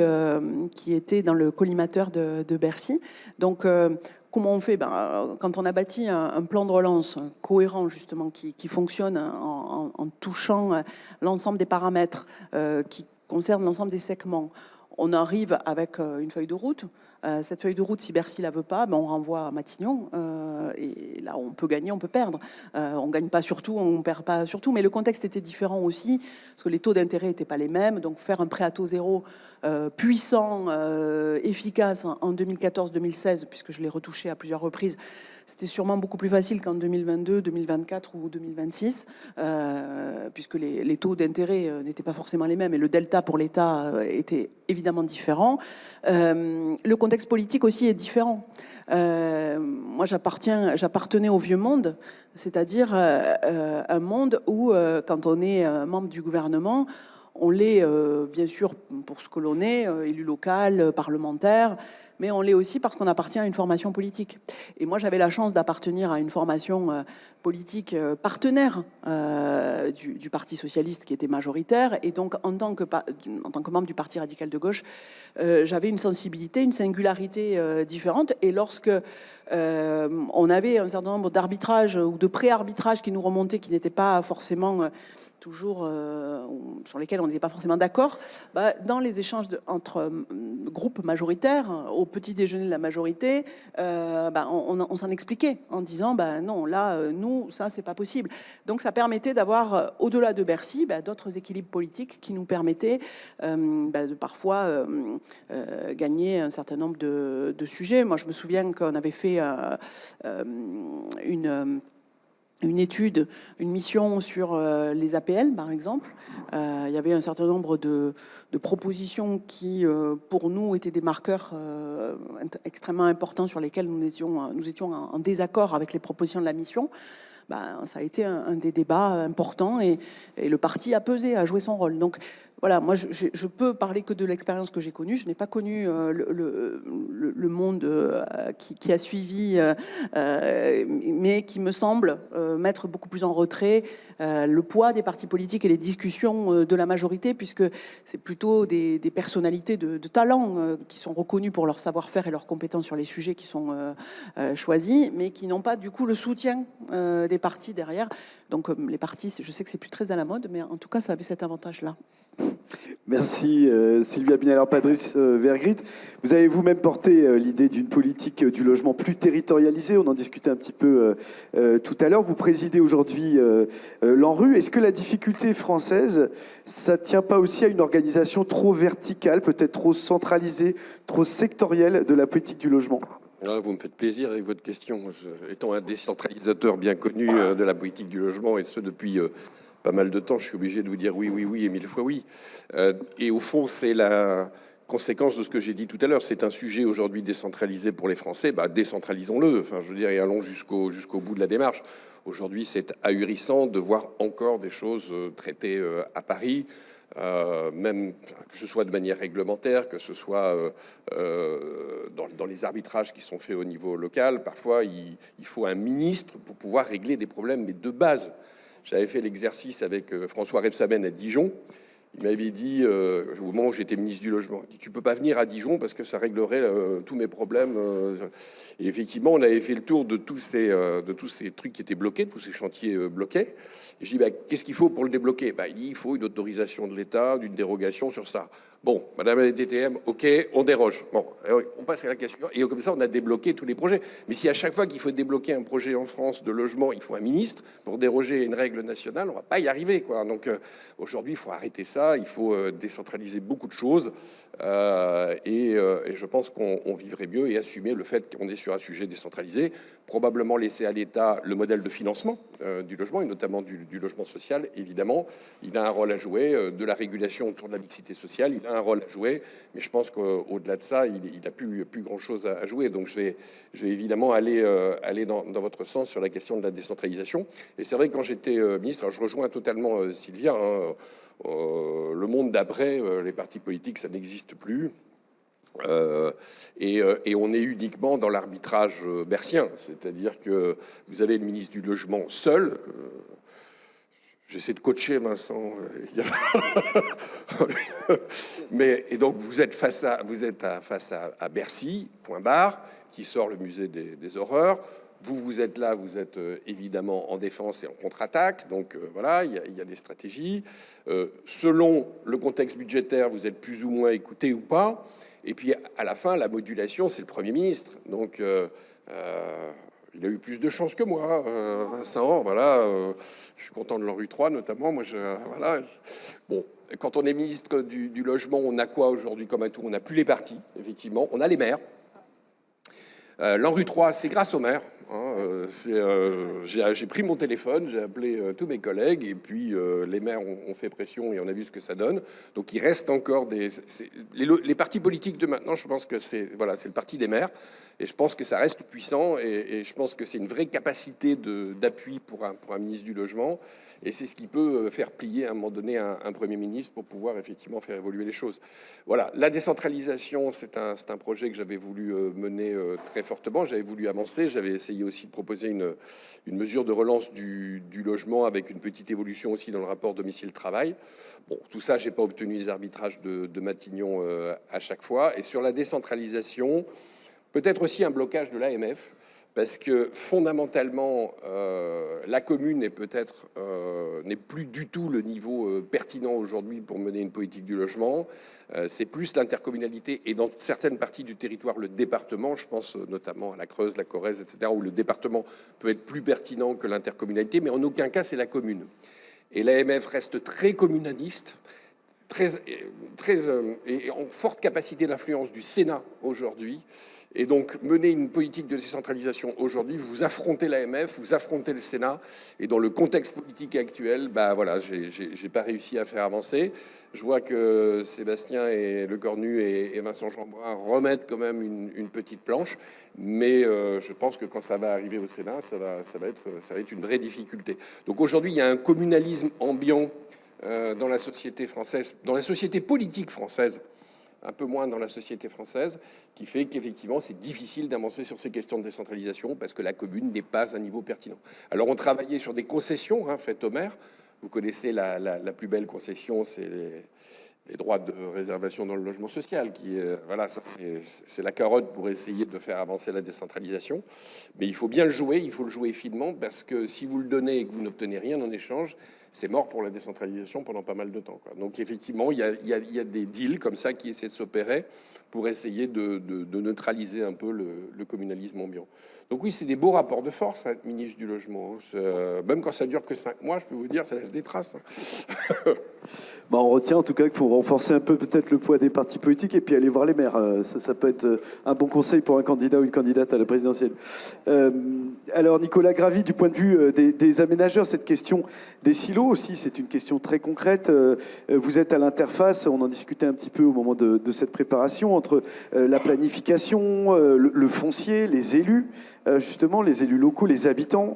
étaient dans le collimateur de Bercy. Donc comment on fait? Quand on a bâti un plan de relance cohérent, justement, qui fonctionne en touchant l'ensemble des paramètres qui concernent l'ensemble des segments, on arrive avec une feuille de route. Cette feuille de route, si Bercy la veut pas, on renvoie à Matignon. Et là, on peut gagner, on peut perdre. On gagne pas sur tout, on perd pas sur tout. Mais le contexte était différent aussi, parce que les taux d'intérêt n'étaient pas les mêmes. Donc faire un prêt à taux zéro puissant, efficace en 2014-2016, puisque je l'ai retouché à plusieurs reprises, c'était sûrement beaucoup plus facile qu'en 2022, 2024 ou 2026, puisque les taux d'intérêt n'étaient pas forcément les mêmes et le delta pour l'État était évidemment différent. Le contexte politique aussi est différent. Moi, j'appartenais au vieux monde, c'est-à-dire un monde où, quand on est membre du gouvernement, on l'est bien sûr pour ce que l'on est, élu local, parlementaire, mais on l'est aussi parce qu'on appartient à une formation politique. Et moi, j'avais la chance d'appartenir à une formation politique partenaire du Parti socialiste qui était majoritaire. Et donc, en tant que membre du Parti radical de gauche, j'avais une sensibilité, une singularité différente. Et lorsque on avait un certain nombre d'arbitrages ou de pré-arbitrages qui nous remontaient, qui n'étaient pas forcément... toujours sur lesquels on n'était pas forcément d'accord, dans les échanges entre groupes majoritaires, au petit déjeuner de la majorité, on s'en expliquait en disant non, là, nous, ça, c'est pas possible. Donc ça permettait d'avoir, au-delà de Bercy, d'autres équilibres politiques qui nous permettaient de parfois gagner un certain nombre de sujets. Moi, je me souviens qu'on avait fait une étude, une mission sur les APL, par exemple. Il y avait un certain nombre de propositions qui, pour nous, étaient des marqueurs extrêmement importants sur lesquels nous étions en désaccord avec les propositions de la mission. Ça a été un des débats importants et le parti a pesé, a joué son rôle. Donc voilà, moi je peux parler que de l'expérience que j'ai connue. Je n'ai pas connu le monde qui a suivi, mais qui me semble mettre beaucoup plus en retrait le poids des partis politiques et les discussions de la majorité, puisque c'est plutôt des personnalités de talent qui sont reconnues pour leur savoir-faire et leurs compétences sur les sujets qui sont choisis, mais qui n'ont pas du coup le soutien des partis derrière. Donc les partis, je sais que c'est plus très à la mode, mais en tout cas ça avait cet avantage-là. Merci Sylvia Binel. Alors Patrice Vergrit, vous avez vous-même porté l'idée d'une politique du logement plus territorialisée. On en discutait un petit peu tout à l'heure. Vous présidez aujourd'hui l'ANRU. Est-ce que la difficulté française, ça ne tient pas aussi à une organisation trop verticale, peut-être trop centralisée, trop sectorielle de la politique du logement ? Vous me faites plaisir avec votre question. Étant un décentralisateur bien connu de la politique du logement, et ce depuis pas mal de temps, je suis obligé de vous dire oui et 1000 fois oui. Et au fond, c'est la conséquence de ce que j'ai dit tout à l'heure. C'est un sujet aujourd'hui décentralisé pour les Français. Décentralisons-le. Enfin, je veux dire, et allons jusqu'au bout de la démarche. Aujourd'hui, c'est ahurissant de voir encore des choses traitées à Paris. même que ce soit de manière réglementaire, que ce soit dans les arbitrages qui sont faits au niveau local. Parfois, il faut un ministre pour pouvoir régler des problèmes, mais de base. J'avais fait l'exercice avec François Rebsamen à Dijon. Il m'avait dit, au moment où j'étais ministre du Logement, il dit, tu peux pas venir à Dijon parce que ça réglerait tous mes problèmes. Et effectivement, on avait fait le tour de tous ces trucs qui étaient bloqués, tous ces chantiers bloqués. Et je dis, bah, qu'est-ce qu'il faut pour le débloquer? Bah, il dit, il faut une autorisation de l'État, d'une dérogation sur ça. Bon, Madame la DTM, ok, on déroge. Bon, on passe à la question. Et comme ça, on a débloqué tous les projets. Mais si à chaque fois qu'il faut débloquer un projet en France de logement, il faut un ministre pour déroger à une règle nationale, on va pas y arriver, quoi. Donc aujourd'hui, il faut arrêter ça. Il faut décentraliser beaucoup de choses. Et je pense qu'on vivrait mieux et assumer le fait qu'on est sur un sujet décentralisé. Probablement laisser à l'État le modèle de financement du logement, et notamment du logement social, évidemment. Il a un rôle à jouer, de la régulation autour de la mixité sociale, il a un rôle à jouer, mais je pense qu'au-delà de ça, il n'a plus grand-chose à jouer. Donc je vais évidemment aller dans votre sens sur la question de la décentralisation. Et c'est vrai que quand j'étais ministre, alors je rejoins totalement Sylvia, hein, le monde d'après, les partis politiques, ça n'existe plus. Et on est uniquement dans l'arbitrage bercien, c'est-à-dire que vous avez le ministre du Logement seul. J'essaie de coacher Vincent. Et donc vous êtes face à Bercy, point barre, qui sort le musée des horreurs. Vous êtes là, vous êtes évidemment en défense et en contre-attaque. Donc voilà, il y a des stratégies. Selon le contexte budgétaire, vous êtes plus ou moins écouté ou pas. Et puis, à la fin, la modulation, c'est le Premier ministre. Donc, il a eu plus de chance que moi, Vincent. Voilà, je suis content de l'ANRU 3, notamment. Moi, voilà. Bon, quand on est ministre du Logement, on a quoi aujourd'hui comme atout? On n'a plus les partis, effectivement. On a les maires. L'ANRU 3, c'est grâce aux maires. Hein, j'ai pris mon téléphone, j'ai appelé tous mes collègues, et puis les maires ont fait pression et on a vu ce que ça donne. Donc il reste encore les partis politiques de maintenant, je pense que c'est le parti des maires, et je pense que ça reste puissant, et je pense que c'est une vraie capacité d'appui pour un ministre du Logement, et c'est ce qui peut faire plier à un moment donné un Premier ministre pour pouvoir effectivement faire évoluer les choses. Voilà, la décentralisation, c'est un projet que j'avais voulu mener très fortement, j'avais voulu avancer, j'avais essayé aussi de proposer une mesure de relance du logement avec une petite évolution aussi dans le rapport domicile-travail. Bon, tout ça, j'ai pas obtenu les arbitrages de Matignon à chaque fois. Et sur la décentralisation, peut-être aussi un blocage de l'AMF, parce que fondamentalement, la commune n'est plus du tout le niveau pertinent aujourd'hui pour mener une politique du logement. C'est plus l'intercommunalité et dans certaines parties du territoire, le département, je pense notamment à la Creuse, la Corrèze, etc., où le département peut être plus pertinent que l'intercommunalité, mais en aucun cas c'est la commune. Et l'AMF reste très communaliste, et en forte capacité d'influence du Sénat aujourd'hui. Et donc, mener une politique de décentralisation aujourd'hui, vous affrontez l'AMF, vous affrontez le Sénat, et dans le contexte politique actuel, bah voilà, j'ai pas réussi à faire avancer. Je vois que Sébastien et Lecornu et Vincent Jeanbrun remettent quand même une petite planche, mais je pense que quand ça va arriver au Sénat, ça va être une vraie difficulté. Donc aujourd'hui, il y a un communalisme ambiant dans la société française, dans la société politique française, un peu moins dans la société française, qui fait qu'effectivement, c'est difficile d'avancer sur ces questions de décentralisation parce que la commune n'est pas un niveau pertinent. Alors, on travaillait sur des concessions faites aux maires. Vous connaissez la plus belle concession, c'est les droits de réservation dans le logement social. Voilà, ça c'est la carotte pour essayer de faire avancer la décentralisation. Mais il faut bien le jouer, il faut le jouer finement, parce que si vous le donnez et que vous n'obtenez rien en échange, c'est mort pour la décentralisation pendant pas mal de temps, quoi. Donc effectivement, il y a des deals comme ça qui essaient de s'opérer pour essayer de neutraliser un peu le communalisme ambiant. Donc oui, c'est des beaux rapports de force à être ministre du Logement. Même quand ça dure que 5 mois, je peux vous dire, ça laisse des traces. Bah, on retient en tout cas qu'il faut renforcer un peu peut-être le poids des partis politiques et puis aller voir les maires. Ça peut être un bon conseil pour un candidat ou une candidate à la présidentielle. Alors Nicolas Gravy, du point de vue des aménageurs, cette question des silos aussi, c'est une question très concrète. Vous êtes à l'interface, on en discutait un petit peu au moment de cette préparation, entre la planification, le foncier, les élus, justement les élus locaux, les habitants,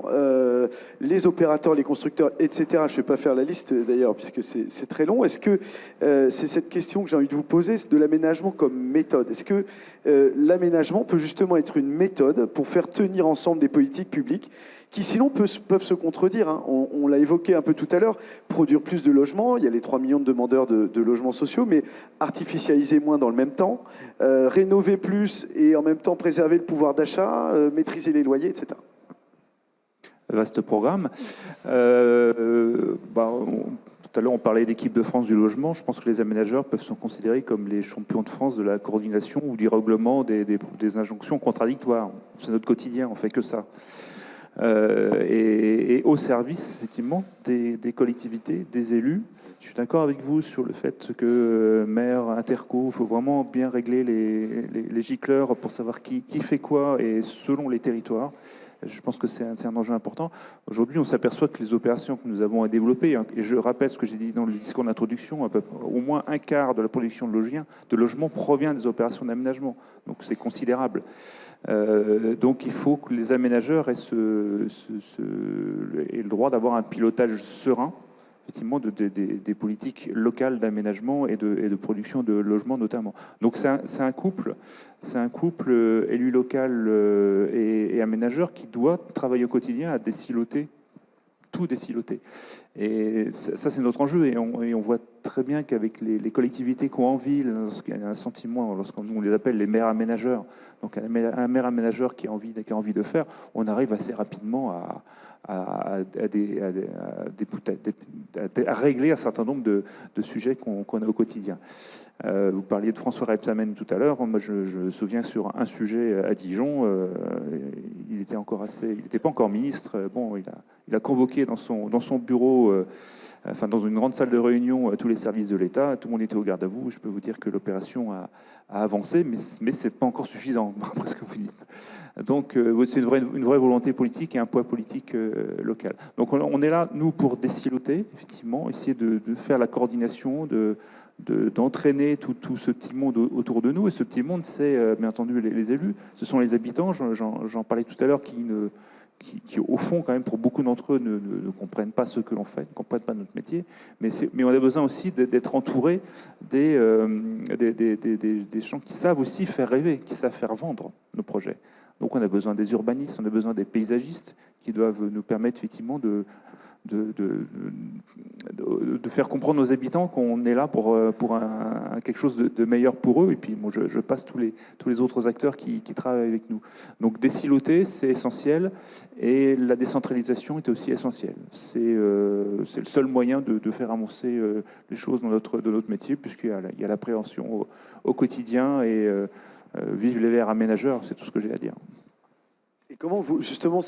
les opérateurs, les constructeurs, etc. Je ne vais pas faire la liste d'ailleurs, puisque c'est c'est très long. Est-ce que c'est cette question que j'ai envie de vous poser, de l'aménagement comme méthode? Est-ce que l'aménagement peut justement être une méthode pour faire tenir ensemble des politiques publiques qui sinon peuvent se contredire, hein. On l'a évoqué un peu tout à l'heure, produire plus de logements, il y a les 3 millions de demandeurs de logements sociaux, mais artificialiser moins dans le même temps, rénover plus et en même temps préserver le pouvoir d'achat, maîtriser les loyers, etc. Vaste programme. Tout à l'heure, on parlait d'équipe de France du logement. Je pense que les aménageurs peuvent se considérer comme les champions de France de la coordination ou du règlement des injonctions contradictoires. C'est notre quotidien, on fait que ça. Et au service, effectivement, des collectivités, des élus. Je suis d'accord avec vous sur le fait que maire, interco, il faut vraiment bien régler les gicleurs pour savoir qui fait quoi et selon les territoires. Je pense que c'est un enjeu important. Aujourd'hui, on s'aperçoit que les opérations que nous avons à développer, et je rappelle ce que j'ai dit dans le discours d'introduction, au moins un quart de la production de logements provient des opérations d'aménagement. Donc c'est considérable. Donc il faut que les aménageurs aient le droit d'avoir un pilotage serein, effectivement, des politiques locales d'aménagement et de production de logements notamment. Donc c'est un couple élu local et aménageur qui doit travailler au quotidien à désiloter, tout désiloter. Et ça, c'est notre enjeu. Et on voit très bien qu'avec les collectivités qui ont envie, lorsqu'il y a un sentiment, lorsqu'on les appelle les maires aménageurs, donc un maire aménageur qui a envie de faire, on arrive assez rapidement à régler un certain nombre de sujets qu'on a au quotidien. Vous parliez de François Rebsamen tout à l'heure. Moi, je me souviens sur un sujet à Dijon, il n'était pas encore ministre. Bon, il a convoqué dans son bureau, dans une grande salle de réunion, tous les services de l'État. Tout le monde était au garde à vous. Je peux vous dire que l'opération a avancé, mais c'est pas encore suffisant, après ce que vous dites. Donc, c'est une vraie volonté politique et un poids politique local. Donc, on est là, nous, pour désiloter, effectivement, essayer de faire la coordination, d'entraîner tout ce petit monde autour de nous. Et ce petit monde, c'est bien entendu les élus, ce sont les habitants, j'en parlais tout à l'heure, qui au fond, quand même, pour beaucoup d'entre eux, ne comprennent pas ce que l'on fait, ne comprennent pas notre métier. Mais on a besoin aussi d'être entouré des gens qui savent aussi faire rêver, qui savent faire vendre nos projets. Donc on a besoin des urbanistes, on a besoin des paysagistes qui doivent nous permettre effectivement de faire comprendre aux habitants qu'on est là pour quelque chose de meilleur pour eux. Et puis moi, je passe tous les autres acteurs qui travaillent avec nous. Donc désiloter, c'est essentiel, et la décentralisation est aussi essentielle. C'est le seul moyen de faire avancer les choses dans notre métier, puisqu'il y a l'appréhension au quotidien, et vive les verts aménageurs, c'est tout ce que j'ai à dire. Et comment vous, justement,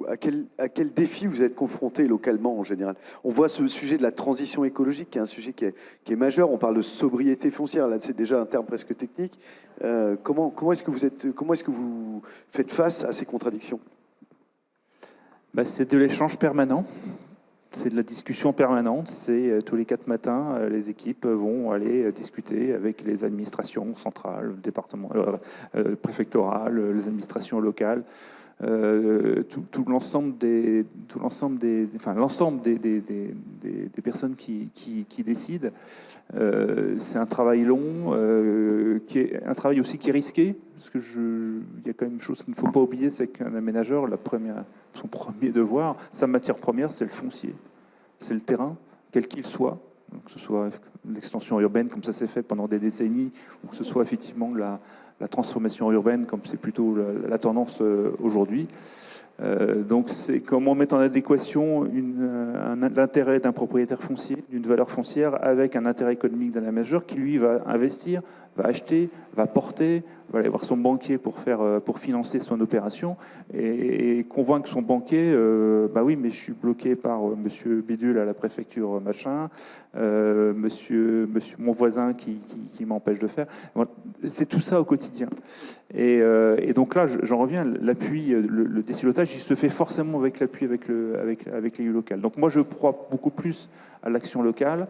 à quel défi vous êtes confronté localement en général? On voit ce sujet de la transition écologique, qui est un sujet qui est majeur. On parle de sobriété foncière, là c'est déjà un terme presque technique. Comment est-ce que vous faites face à ces contradictions? C'est de l'échange permanent. C'est de la discussion permanente. C'est tous les 4 matins, les équipes vont aller discuter avec les administrations centrales, département, préfectorales, les administrations locales, l'ensemble des personnes qui décident. C'est un travail long, qui est un travail aussi qui est risqué, parce que il y a quand même une chose qu'il ne faut pas oublier, c'est qu'un aménageur, son premier devoir, sa matière première, c'est le foncier, c'est le terrain, quel qu'il soit, donc que ce soit l'extension urbaine, comme ça s'est fait pendant des décennies, ou que ce soit effectivement la transformation urbaine, comme c'est plutôt la tendance aujourd'hui. Donc c'est comment mettre en adéquation l'intérêt d'un propriétaire foncier, d'une valeur foncière, avec un intérêt économique d'un aménageur qui, lui, va investir, va acheter, va porter, va aller voir son banquier pour financer son opération, et convaincre son banquier, oui, mais je suis bloqué par monsieur Bidule à la préfecture machin, mon voisin qui m'empêche de faire. C'est tout ça au quotidien. Et donc là, j'en reviens, l'appui, le désilotage, il se fait forcément avec l'appui avec l'élu local. Donc moi, je crois beaucoup plus à l'action locale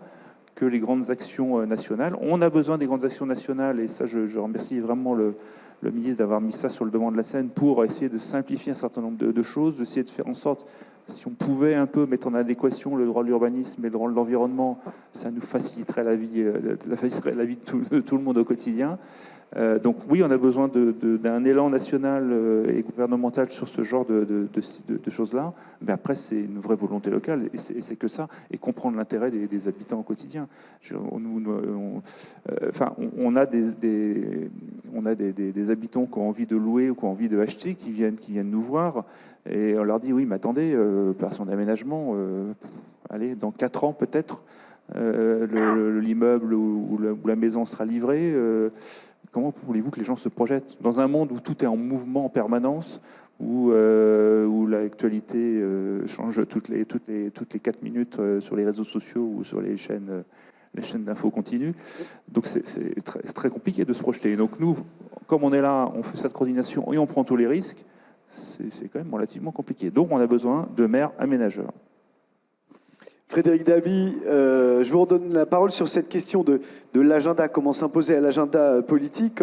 que les grandes actions nationales. On a besoin des grandes actions nationales, et ça, je remercie vraiment le ministre d'avoir mis ça sur le devant de la scène pour essayer de simplifier un certain nombre de choses, d'essayer de faire en sorte Si on pouvait un peu mettre en adéquation le droit de l'urbanisme et le droit de l'environnement, ça nous faciliterait la vie de tout le monde au quotidien. Donc oui, on a besoin d'un élan national et gouvernemental sur ce genre de choses-là. Mais après, c'est une vraie volonté locale, et c'est que ça, et comprendre l'intérêt des habitants au quotidien. On a des habitants qui ont envie de louer ou qui ont envie de acheter, qui viennent nous voir, et on leur dit, oui, mais attendez, opération d'aménagement, allez, dans 4 ans peut-être, l'immeuble ou la maison sera livrée. Comment voulez-vous que les gens se projettent dans un monde où tout est en mouvement en permanence, où l'actualité change toutes les 4 minutes sur les réseaux sociaux ou sur les chaînes d'infos continues. Donc c'est très, très compliqué de se projeter. Et donc nous, comme on est là, on fait cette coordination et on prend tous les risques, c'est quand même relativement compliqué. Donc on a besoin de maires aménageurs. Frédéric Dabi, je vous redonne la parole sur cette question de l'agenda, comment s'imposer à l'agenda politique,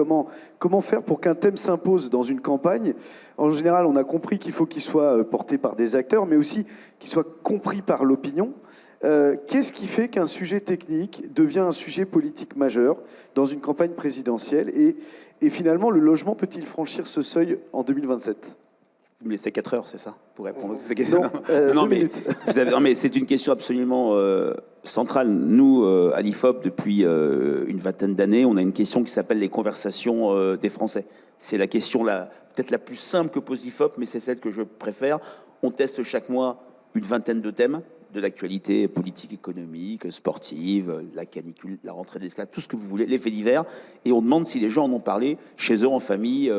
comment faire pour qu'un thème s'impose dans une campagne. En général, on a compris qu'il faut qu'il soit porté par des acteurs, mais aussi qu'il soit compris par l'opinion. Qu'est-ce qui fait qu'un sujet technique devient un sujet politique majeur dans une campagne présidentielle, et finalement, le logement peut-il franchir ce seuil en 2027 ? Vous me laissez 4 heures, c'est ça, pour répondre à ces questions? Non, 2 minutes. Mais c'est une question absolument centrale. Nous, à l'IFOP, depuis une vingtaine d'années, on a une question qui s'appelle les conversations des Français. C'est la question peut-être la plus simple que pose l'IFOP, mais c'est celle que je préfère. On teste chaque mois une vingtaine de thèmes, de l'actualité politique, économique, sportive, la canicule, la rentrée des classes, tout ce que vous voulez, les faits divers, et on demande si les gens en ont parlé chez eux, en famille,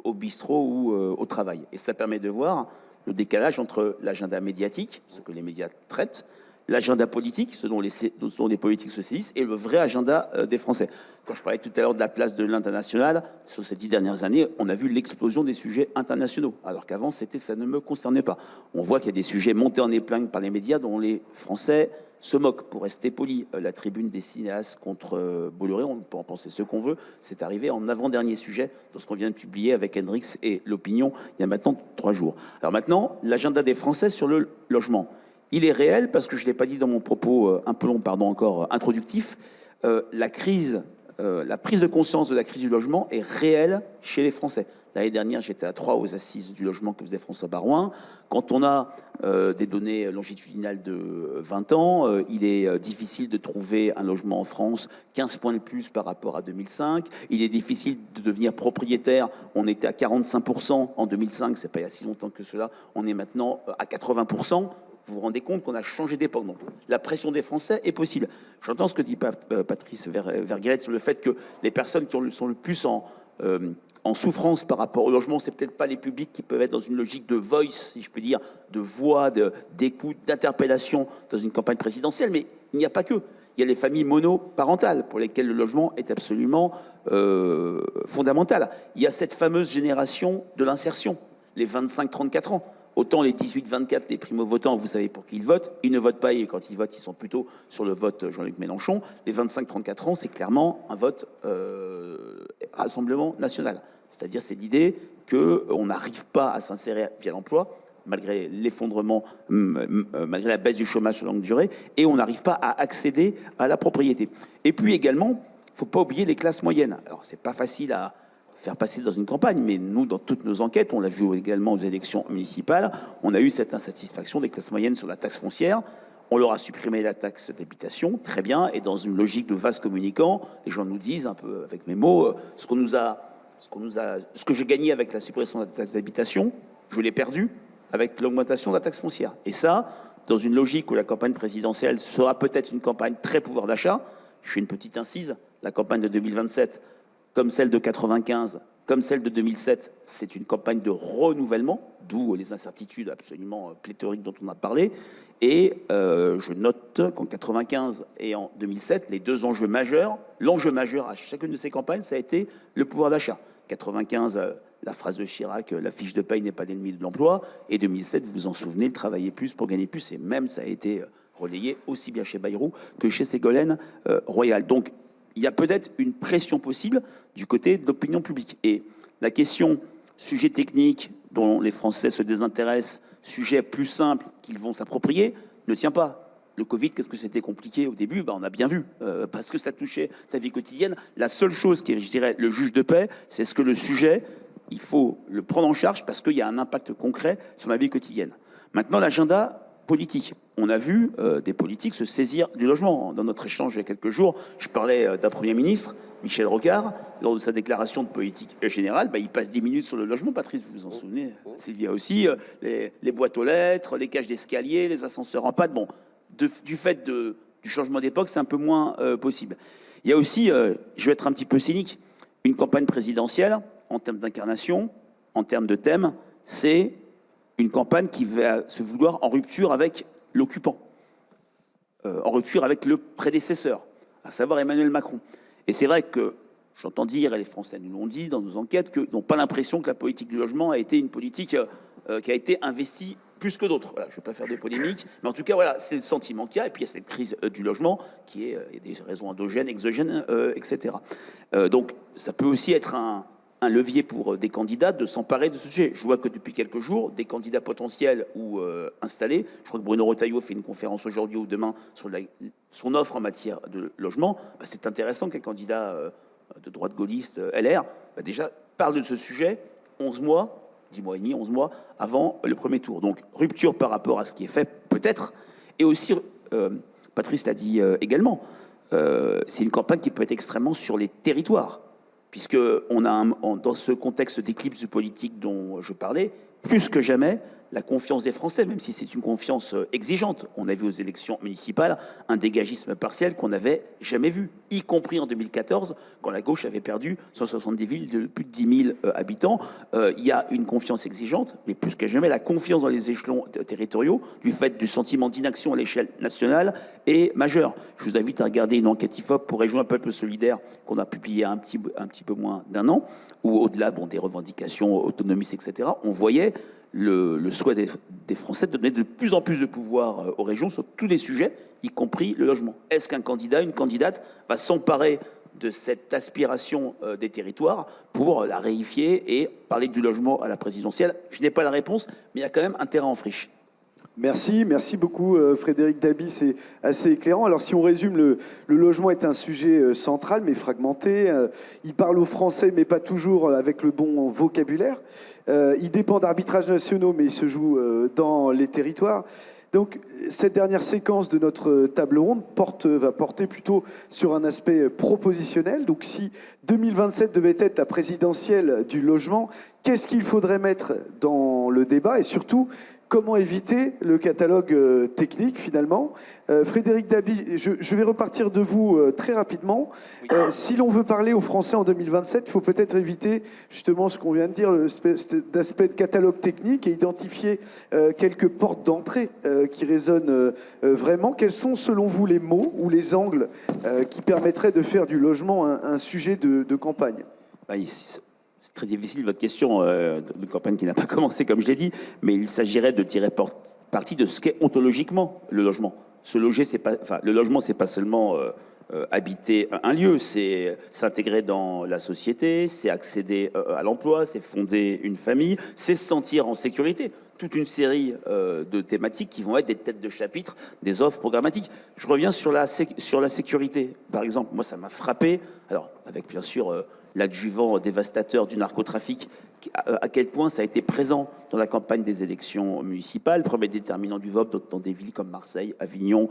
au bistrot ou au travail. Et ça permet de voir le décalage entre l'agenda médiatique, ce que les médias traitent, l'agenda politique, ce dont les politiques se saisissent, et le vrai agenda des Français. Quand je parlais tout à l'heure de la place de l'international, sur ces 10 dernières années, on a vu l'explosion des sujets internationaux, alors qu'avant, ça ne me concernait pas. On voit qu'il y a des sujets montés en épingle par les médias dont les Français se moquent, pour rester poli. La tribune des cinéastes contre Bolloré, on peut en penser ce qu'on veut, c'est arrivé en avant-dernier sujet dans ce qu'on vient de publier avec Hendrix et l'Opinion il y a maintenant 3 jours. Alors maintenant, l'agenda des Français sur le logement. Il est réel parce que je ne l'ai pas dit dans mon propos un peu long, encore introductif. La prise de conscience de la crise du logement est réelle chez les Français. L'année dernière, j'étais à Troyes aux assises du logement que faisait François Baroin. Quand on a des données longitudinales de 20 ans, il est difficile de trouver un logement en France 15 points de plus par rapport à 2005. Il est difficile de devenir propriétaire. On était à 45% en 2005, c'est pas il y a si longtemps que cela. On est maintenant à 80%. Vous vous rendez compte qu'on a changé d'époque. Donc, la pression des Français est possible. J'entends ce que dit Patrice Vergeret sur le fait que les personnes qui sont le plus en souffrance par rapport au logement, c'est peut-être pas les publics qui peuvent être dans une logique de voice, si je peux dire, de voix, d'écoute, d'interpellation dans une campagne présidentielle. Mais il n'y a pas que. Il y a les familles monoparentales pour lesquelles le logement est absolument fondamental. Il y a cette fameuse génération de l'insertion, les 25-34 ans. Autant les 18-24, les primo-votants, vous savez pour qui ils votent, ils ne votent pas, et quand ils votent, ils sont plutôt sur le vote Jean-Luc Mélenchon. Les 25-34 ans, c'est clairement un vote Rassemblement national. C'est-à-dire, c'est l'idée qu'on n'arrive pas à s'insérer via l'emploi, malgré l'effondrement, malgré la baisse du chômage sur longue durée, et on n'arrive pas à accéder à la propriété. Et puis également, il ne faut pas oublier les classes moyennes. Alors, c'est pas facile à faire passer dans une campagne, mais nous, dans toutes nos enquêtes, on l'a vu également aux élections municipales, on a eu cette insatisfaction des classes moyennes sur la taxe foncière. On leur a supprimé la taxe d'habitation, très bien, et dans une logique de vase communicant, les gens nous disent, un peu avec mes mots, ce que j'ai gagné avec la suppression de la taxe d'habitation, je l'ai perdu avec l'augmentation de la taxe foncière. Et ça, dans une logique où la campagne présidentielle sera peut-être une campagne très pouvoir d'achat, je fais une petite incise, la campagne de 2027, comme celle de 95, comme celle de 2007, c'est une campagne de renouvellement, d'où les incertitudes absolument pléthoriques dont on a parlé. Et je note qu'en 95 et en 2007, les 2 enjeux majeurs, l'enjeu majeur à chacune de ces campagnes, ça a été le pouvoir d'achat. 95, la phrase de Chirac, la fiche de paye n'est pas l'ennemi de l'emploi. Et 2007, vous vous en souvenez, le travailler plus pour gagner plus. Et même, ça a été relayé aussi bien chez Bayrou que chez Ségolène Royal. Donc, il y a peut-être une pression possible du côté de l'opinion publique. Et la question, sujet technique dont les Français se désintéressent sujet plus simple qu'ils vont s'approprier ne tient pas. Le Covid, qu'est-ce que c'était compliqué au début? On a bien vu, parce que ça touchait sa vie quotidienne. La seule chose qui est, je dirais, le juge de paix, c'est ce que le sujet, il faut le prendre en charge parce qu'il y a un impact concret sur la vie quotidienne. Maintenant, l'agenda politique. On a vu des politiques se saisir du logement. Dans notre échange il y a quelques jours, je parlais d'un Premier ministre, Michel Rocard, lors de sa déclaration de politique générale, il passe 10 minutes sur le logement. Patrice, vous vous en souvenez? Sylvia aussi, les boîtes aux lettres, les cages d'escalier, les ascenseurs en pâte. Bon, du fait du changement d'époque, c'est un peu moins possible. Il y a aussi, je vais être un petit peu cynique, une campagne présidentielle, en termes d'incarnation, en termes de thème, c'est une campagne qui va se vouloir en rupture avec l'occupant, en rupture avec le prédécesseur, à savoir Emmanuel Macron. Et c'est vrai que j'entends dire, et les Français nous l'ont dit dans nos enquêtes, qu'ils n'ont pas l'impression que la politique du logement a été une politique qui a été investie plus que d'autres. Voilà, je ne vais pas faire de polémique, mais en tout cas, voilà, c'est le sentiment qu'il y a. Et puis, il y a cette crise du logement qui est, il y a des raisons endogènes, exogènes, etc. Donc, ça peut aussi être un levier pour des candidats de s'emparer de ce sujet. Je vois que depuis quelques jours, des candidats potentiels ou installés, je crois que Bruno Retailleau fait une conférence aujourd'hui ou demain sur son offre en matière de logement. C'est intéressant qu'un candidat de droite gaulliste, LR, déjà parle de ce sujet 11 mois, 10 mois et demi, 11 mois avant le premier tour. Donc, rupture par rapport à ce qui est fait, peut-être. Et aussi, Patrice l'a dit également, c'est une campagne qui peut être extrêmement sur les territoires. Puisqu'on a, dans ce contexte d'éclipse politique dont je parlais, plus que jamais, la confiance des Français, même si c'est une confiance exigeante. On a vu aux élections municipales un dégagisme partiel qu'on n'avait jamais vu, y compris en 2014, quand la gauche avait perdu 170 villes de plus de 10 000 habitants. Il y a une confiance exigeante, mais plus que jamais, la confiance dans les échelons territoriaux, du fait du sentiment d'inaction à l'échelle nationale, est majeure. Je vous invite à regarder une enquête IFOP pour Région un peuple solidaire qu'on a publiée un petit peu moins d'un an, où au-delà des revendications autonomistes, etc., on voyait le souhait des Français de donner de plus en plus de pouvoir aux régions sur tous les sujets, y compris le logement. Est-ce qu'un candidat, une candidate va s'emparer de cette aspiration des territoires pour la réifier et parler du logement à la présidentielle? Je n'ai pas la réponse, mais il y a quand même un terrain en friche. Merci beaucoup Frédéric Dabi, c'est assez éclairant. Alors si on résume, le logement est un sujet central mais fragmenté. Il parle aux Français mais pas toujours avec le bon vocabulaire. Il dépend d'arbitrages nationaux mais il se joue dans les territoires. Donc cette dernière séquence de notre table ronde va porter plutôt sur un aspect propositionnel. Donc si 2027 devait être la présidentielle du logement, qu'est-ce qu'il faudrait mettre dans le débat et surtout comment éviter le catalogue technique, finalement? Frédéric Dabi, je vais repartir de vous très rapidement. Oui. Si l'on veut parler aux Français en 2027, il faut peut-être éviter justement ce qu'on vient de dire, d'aspect de catalogue technique et identifier quelques portes d'entrée qui résonnent vraiment. Quels sont, selon vous, les mots ou les angles qui permettraient de faire du logement un sujet de campagne? C'est très difficile, votre question de campagne qui n'a pas commencé, comme je l'ai dit, mais il s'agirait de tirer parti de ce qu'est ontologiquement le logement. Le logement, c'est pas seulement habiter un lieu, c'est s'intégrer dans la société, c'est accéder à l'emploi, c'est fonder une famille, c'est se sentir en sécurité. Toute une série de thématiques qui vont être des têtes de chapitre des offres programmatiques. Je reviens sur la sécurité. Par exemple, moi, ça m'a frappé, alors avec bien sûr l'adjuvant dévastateur du narcotrafic, à quel point ça a été présent dans la campagne des élections municipales, premier déterminant du vote dans des villes comme Marseille, Avignon,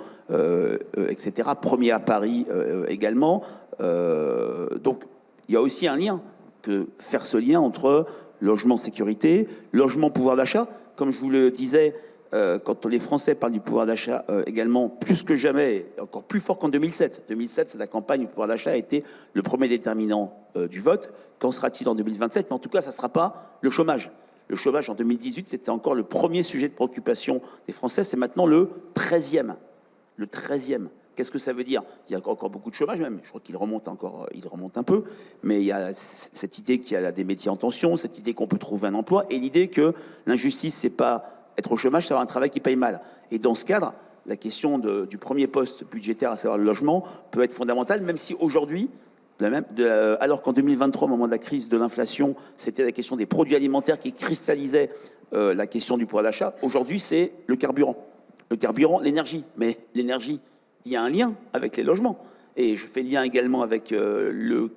etc. Premier à Paris également. Donc, il y a aussi un lien, faire ce lien entre logement, sécurité, logement, pouvoir d'achat. Comme je vous le disais, quand les Français parlent du pouvoir d'achat également, plus que jamais, encore plus fort qu'en 2007. 2007, c'est la campagne où le pouvoir d'achat a été le premier déterminant du vote. Qu'en sera-t-il en 2027? Mais en tout cas, ça ne sera pas le chômage. Le chômage en 2018, c'était encore le premier sujet de préoccupation des Français. C'est maintenant le 13e. Le 13e. Qu'est-ce que ça veut dire? Il y a encore beaucoup de chômage même. Je crois qu'il remonte encore, il remonte un peu. Mais il y a cette idée qu'il y a des métiers en tension, cette idée qu'on peut trouver un emploi, et l'idée que l'injustice, c'est pas être au chômage, c'est avoir un travail qui paye mal. Et dans ce cadre, la question du premier poste budgétaire, à savoir le logement, peut être fondamentale, même si aujourd'hui, Alors qu'en 2023, au moment de la crise de l'inflation, c'était la question des produits alimentaires qui cristallisait la question du pouvoir d'achat. Aujourd'hui, c'est le carburant. Le carburant, l'énergie. Mais l'énergie, il y a un lien avec les logements. Et je fais lien également avec le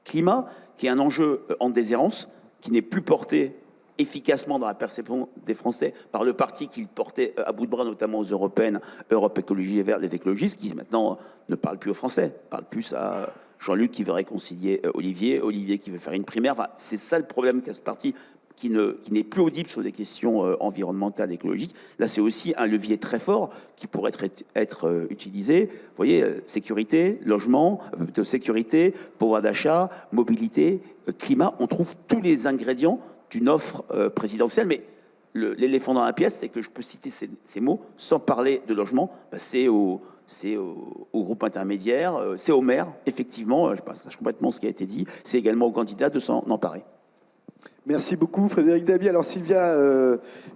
climat, qui est un enjeu en déshérence, qui n'est plus porté efficacement dans la perception des Français par le parti qu'ils portaient à bout de bras, notamment aux européennes, Europe Écologie et Verts, les écologistes, qui maintenant ne parlent plus aux Français, parlent plus à Jean-Luc qui veut réconcilier Olivier, Olivier qui veut faire une primaire. Enfin, c'est ça le problème qu'a ce parti qui n'est plus audible sur des questions environnementales, écologiques. Là, c'est aussi un levier très fort qui pourrait être utilisé. Vous voyez, sécurité, logement, sécurité, pouvoir d'achat, mobilité, climat, on trouve tous les ingrédients d'une offre présidentielle, mais l'éléphant dans la pièce, c'est que je peux citer ces mots sans parler de logement, c'est au groupe intermédiaire, c'est au maire, effectivement, je partage complètement ce qui a été dit, c'est également aux candidats de s'en emparer. Merci beaucoup Frédéric Dabi. Alors Sylvia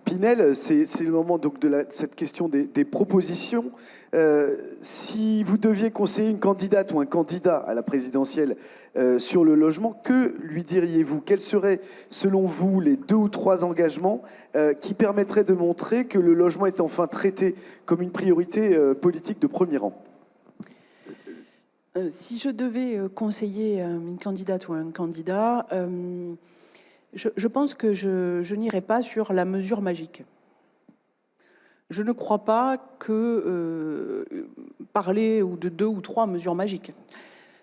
Pinel, c'est le moment donc de cette question des propositions. Si vous deviez conseiller une candidate ou un candidat à la présidentielle sur le logement, que lui diriez-vous? Quels seraient selon vous les 2 ou 3 engagements qui permettraient de montrer que le logement est enfin traité comme une priorité politique de premier rang? Si je devais conseiller une candidate ou un candidat, je pense que je n'irai pas sur la mesure magique. Je ne crois pas que parler de 2 ou 3 mesures magiques.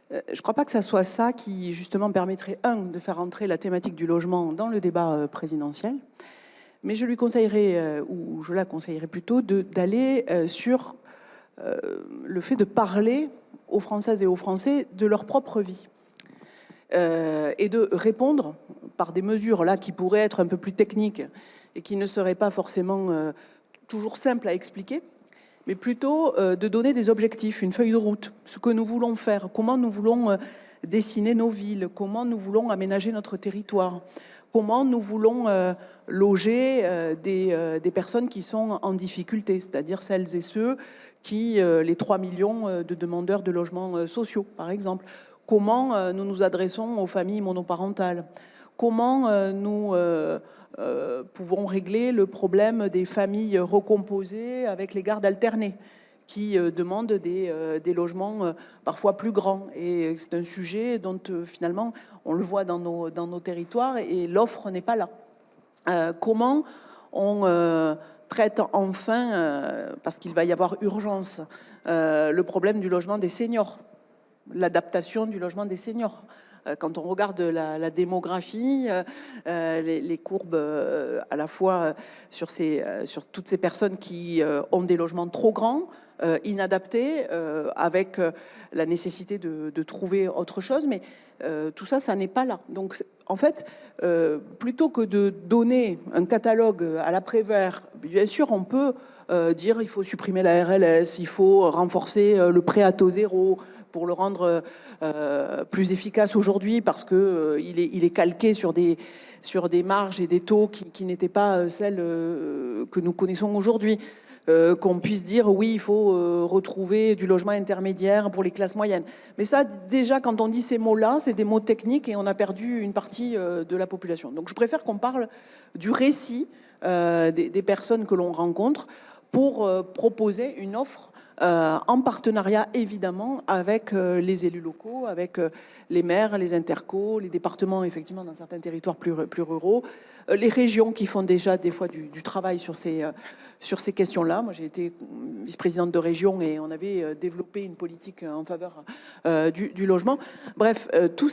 Je ne crois pas que ça soit ça qui, justement, permettrait, de faire entrer la thématique du logement dans le débat présidentiel, mais je lui conseillerais, ou je la conseillerais plutôt, d'aller sur le fait de parler aux Françaises et aux Français de leur propre vie. Et de répondre par des mesures là qui pourraient être un peu plus techniques et qui ne seraient pas forcément toujours simples à expliquer, mais plutôt de donner des objectifs, une feuille de route, ce que nous voulons faire, comment nous voulons dessiner nos villes, comment nous voulons aménager notre territoire, comment nous voulons loger des personnes qui sont en difficulté, c'est-à-dire celles et ceux qui, les 3 millions de demandeurs de logements sociaux, par exemple. Comment nous nous adressons aux familles monoparentales? Comment nous pouvons régler le problème des familles recomposées avec les gardes alternés qui demandent des logements parfois plus grands? Et c'est un sujet dont finalement on le voit dans nos territoires et l'offre n'est pas là. Comment on traite enfin, parce qu'il va y avoir urgence, le problème du logement des seniors, l'adaptation du logement des seniors. Quand on regarde la démographie, les courbes à la fois sur toutes ces personnes qui ont des logements trop grands, inadaptés, avec la nécessité de trouver autre chose, mais tout ça, ça n'est pas là. Donc, en fait, plutôt que de donner un catalogue à l'après-vert, bien sûr, on peut dire il faut supprimer la RLS, il faut renforcer le prêt à taux zéro, pour le rendre plus efficace aujourd'hui parce que il est calqué sur des marges et des taux qui n'étaient pas celles que nous connaissons aujourd'hui. Qu'on puisse dire oui, il faut retrouver du logement intermédiaire pour les classes moyennes. Mais ça, déjà, quand on dit ces mots-là, c'est des mots techniques et on a perdu une partie de la population. Donc je préfère qu'on parle du récit des personnes que l'on rencontre pour proposer une offre en partenariat évidemment avec les élus locaux, avec les maires, les intercos, les départements effectivement dans certains territoires plus ruraux, les régions qui font déjà des fois du travail sur ces questions-là. Moi j'ai été vice-présidente de région et on avait développé une politique en faveur du logement. Bref, toutes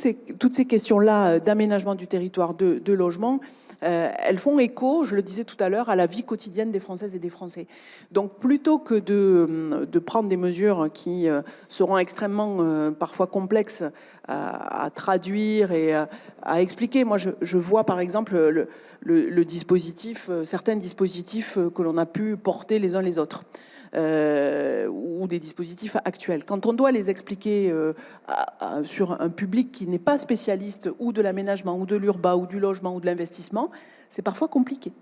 ces questions-là d'aménagement du territoire, de logement, elles font écho, je le disais tout à l'heure, à la vie quotidienne des Françaises et des Français. Donc plutôt que de prendre des mesures qui seront extrêmement parfois complexes à traduire et à expliquer, moi je vois par exemple le dispositif, certains dispositifs que l'on a pu porter les uns les autres. Ou des dispositifs actuels. Quand on doit les expliquer sur un public qui n'est pas spécialiste ou de l'aménagement, ou de l'urbain, ou du logement, ou de l'investissement, c'est parfois compliqué.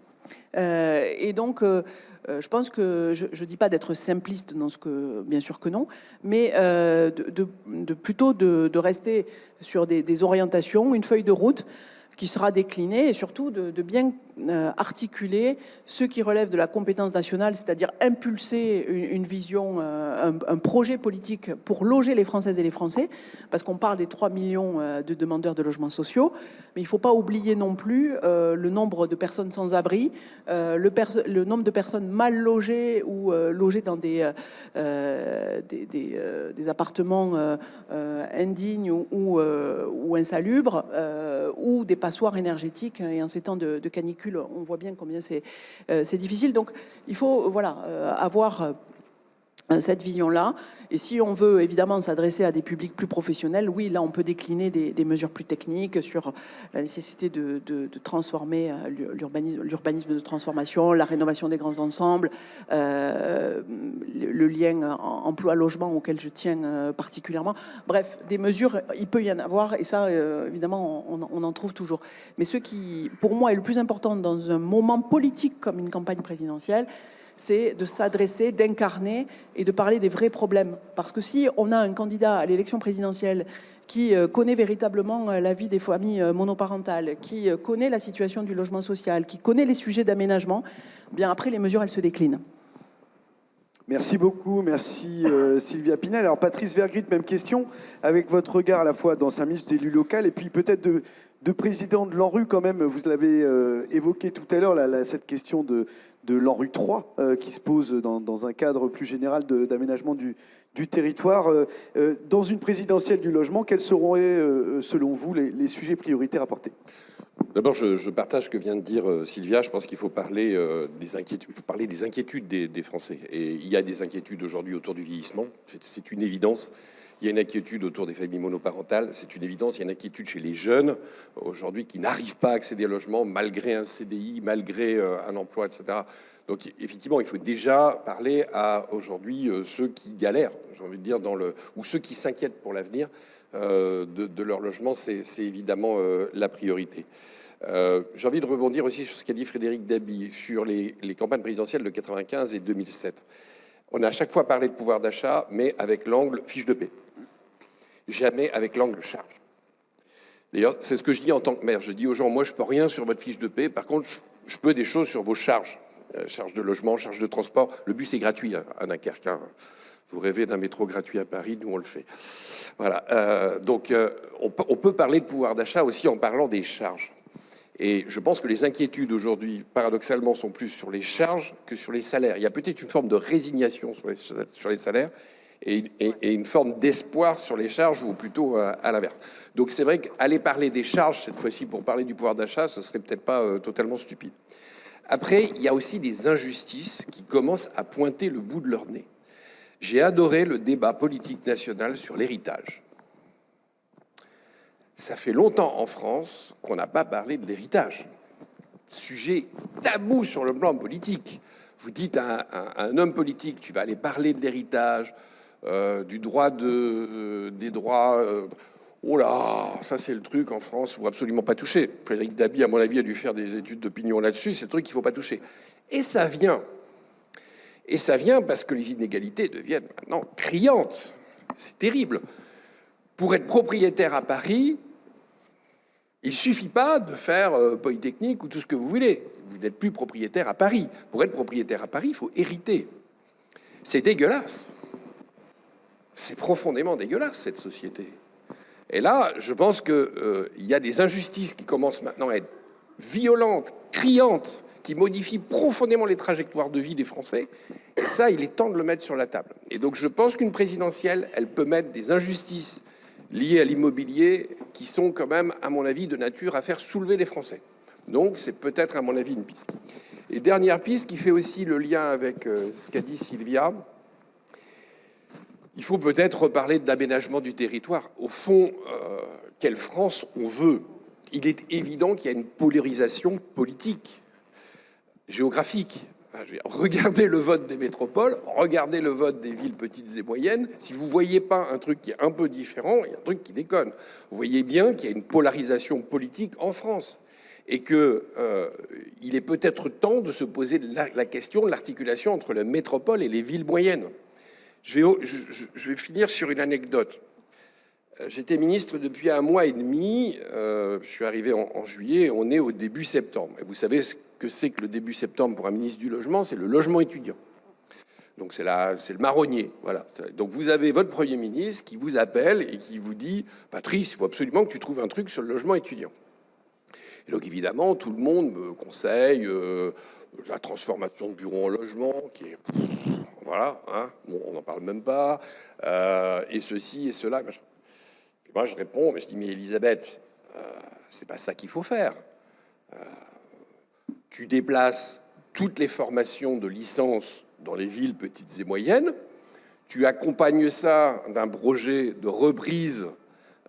Et donc, je pense que je ne dis pas d'être simpliste dans ce que, bien sûr que non, mais plutôt de rester sur des orientations, une feuille de route qui sera déclinée, et surtout de bien articuler ce qui relève de la compétence nationale, c'est-à-dire impulser une vision, un projet politique pour loger les Françaises et les Français, parce qu'on parle des 3 millions de demandeurs de logements sociaux, mais il ne faut pas oublier non plus le nombre de personnes sans abri, le nombre de personnes mal logées ou logées dans des appartements indignes ou insalubres, ou des passoires énergétiques. Et en ces temps de canicule, on voit bien combien c'est difficile. Donc il faut avoir cette vision-là. Et si on veut évidemment s'adresser à des publics plus professionnels, oui, là on peut décliner des mesures plus techniques sur la nécessité de transformer l'urbanisme de transformation, la rénovation des grands ensembles, le lien emploi-logement auquel je tiens particulièrement. Bref, des mesures, il peut y en avoir, et ça, évidemment, on en trouve toujours. Mais ce qui, pour moi, est le plus important dans un moment politique comme une campagne présidentielle, c'est de s'adresser, d'incarner et de parler des vrais problèmes. Parce que si on a un candidat à l'élection présidentielle qui connaît véritablement la vie des familles monoparentales, qui connaît la situation du logement social, qui connaît les sujets d'aménagement, bien après les mesures, elles se déclinent. Merci beaucoup, merci Sylvia Pinel. Alors Patrice Vergrit, même question, avec votre regard à la fois dans 5 minutes d'élu local et puis peut-être de président de l'ANRU quand même. Vous l'avez évoqué tout à l'heure, cette question de l'ANRU 3 qui se pose dans un cadre plus général d'aménagement du territoire. Dans une présidentielle du logement, quels seront selon vous les sujets prioritaires à porter ? D'abord, je partage ce que vient de dire Sylvia. Je pense qu'il faut parler des inquiétudes des Français. Et il y a des inquiétudes aujourd'hui autour du vieillissement, c'est une évidence. Il y a une inquiétude autour des familles monoparentales, c'est une évidence. Il y a une inquiétude chez les jeunes aujourd'hui qui n'arrivent pas à accéder au logement malgré un CDI, malgré un emploi, etc. Donc effectivement, il faut déjà parler à aujourd'hui ceux qui galèrent, j'ai envie de dire, ou ceux qui s'inquiètent pour l'avenir de leur logement. C'est évidemment la priorité. J'ai envie de rebondir aussi sur ce qu'a dit Frédéric Dabi sur les campagnes présidentielles de 95 et 2007. On a à chaque fois parlé de pouvoir d'achat, mais avec l'angle fiche de paie. Jamais avec l'angle charge. D'ailleurs, c'est ce que je dis en tant que maire. Je dis aux gens, moi, je peux rien sur votre fiche de paie. Par contre, je peux des choses sur vos charges. Charges de logement, charges de transport. Le bus est gratuit à Dunkerque. Hein. Vous rêvez d'un métro gratuit à Paris, nous, on le fait. Voilà. Donc, on peut parler de pouvoir d'achat aussi en parlant des charges. Et je pense que les inquiétudes aujourd'hui, paradoxalement, sont plus sur les charges que sur les salaires. Il y a peut-être une forme de résignation sur les salaires et une forme d'espoir sur les charges, ou plutôt à l'inverse. Donc c'est vrai qu'aller parler des charges, cette fois-ci, pour parler du pouvoir d'achat, ce serait peut-être pas totalement stupide. Après, il y a aussi des injustices qui commencent à pointer le bout de leur nez. J'ai adoré le débat politique national sur l'héritage. Ça fait longtemps en France qu'on n'a pas parlé de l'héritage. Sujet tabou sur le plan politique. Vous dites à un homme politique, tu vas aller parler de l'héritage, des droits. Oh là, ça c'est le truc en France, il ne faut absolument pas toucher. Frédéric Dabi, à mon avis, a dû faire des études d'opinion là-dessus, c'est le truc qu'il ne faut pas toucher. Et ça vient parce que les inégalités deviennent maintenant criantes. C'est terrible. Pour être propriétaire à Paris, il ne suffit pas de faire Polytechnique ou tout ce que vous voulez. Vous n'êtes plus propriétaire à Paris. Pour être propriétaire à Paris, il faut hériter. C'est dégueulasse. C'est profondément dégueulasse, cette société. Et là, je pense qu'il y a des injustices qui commencent maintenant à être violentes, criantes, qui modifient profondément les trajectoires de vie des Français. Et ça, il est temps de le mettre sur la table. Et donc, je pense qu'une présidentielle, elle peut mettre des injustices liées à l'immobilier qui sont quand même, à mon avis, de nature à faire soulever les Français. Donc, c'est peut-être, à mon avis, une piste. Et dernière piste qui fait aussi le lien avec ce qu'a dit Sylvia, il faut peut-être reparler de l'aménagement du territoire. Au fond, quelle France on veut? Il est évident qu'il y a une polarisation politique, géographique. Regardez le vote des métropoles, regardez le vote des villes petites et moyennes. Si vous ne voyez pas un truc qui est un peu différent, il y a un truc qui déconne. Vous voyez bien qu'il y a une polarisation politique en France. et qu'il est peut-être temps de se poser la question de l'articulation entre la métropole et les villes moyennes. Je vais finir sur une anecdote. J'étais ministre depuis 1 mois et demi, je suis arrivé en juillet, on est au début septembre. Et vous savez ce que c'est que le début septembre pour un ministre du Logement, c'est le logement étudiant. Donc c'est le marronnier, voilà. Donc vous avez votre Premier ministre qui vous appelle et qui vous dit « Patrice, il faut absolument que tu trouves un truc sur le logement étudiant ». Et donc évidemment, tout le monde me conseille la transformation de bureaux en logement, qui est... Voilà, hein, bon, on n'en parle même pas, et ceci et cela. Et moi je réponds, mais je dis, mais Elisabeth, c'est pas ça qu'il faut faire. Tu déplaces toutes les formations de licence dans les villes petites et moyennes, tu accompagnes ça d'un projet de reprise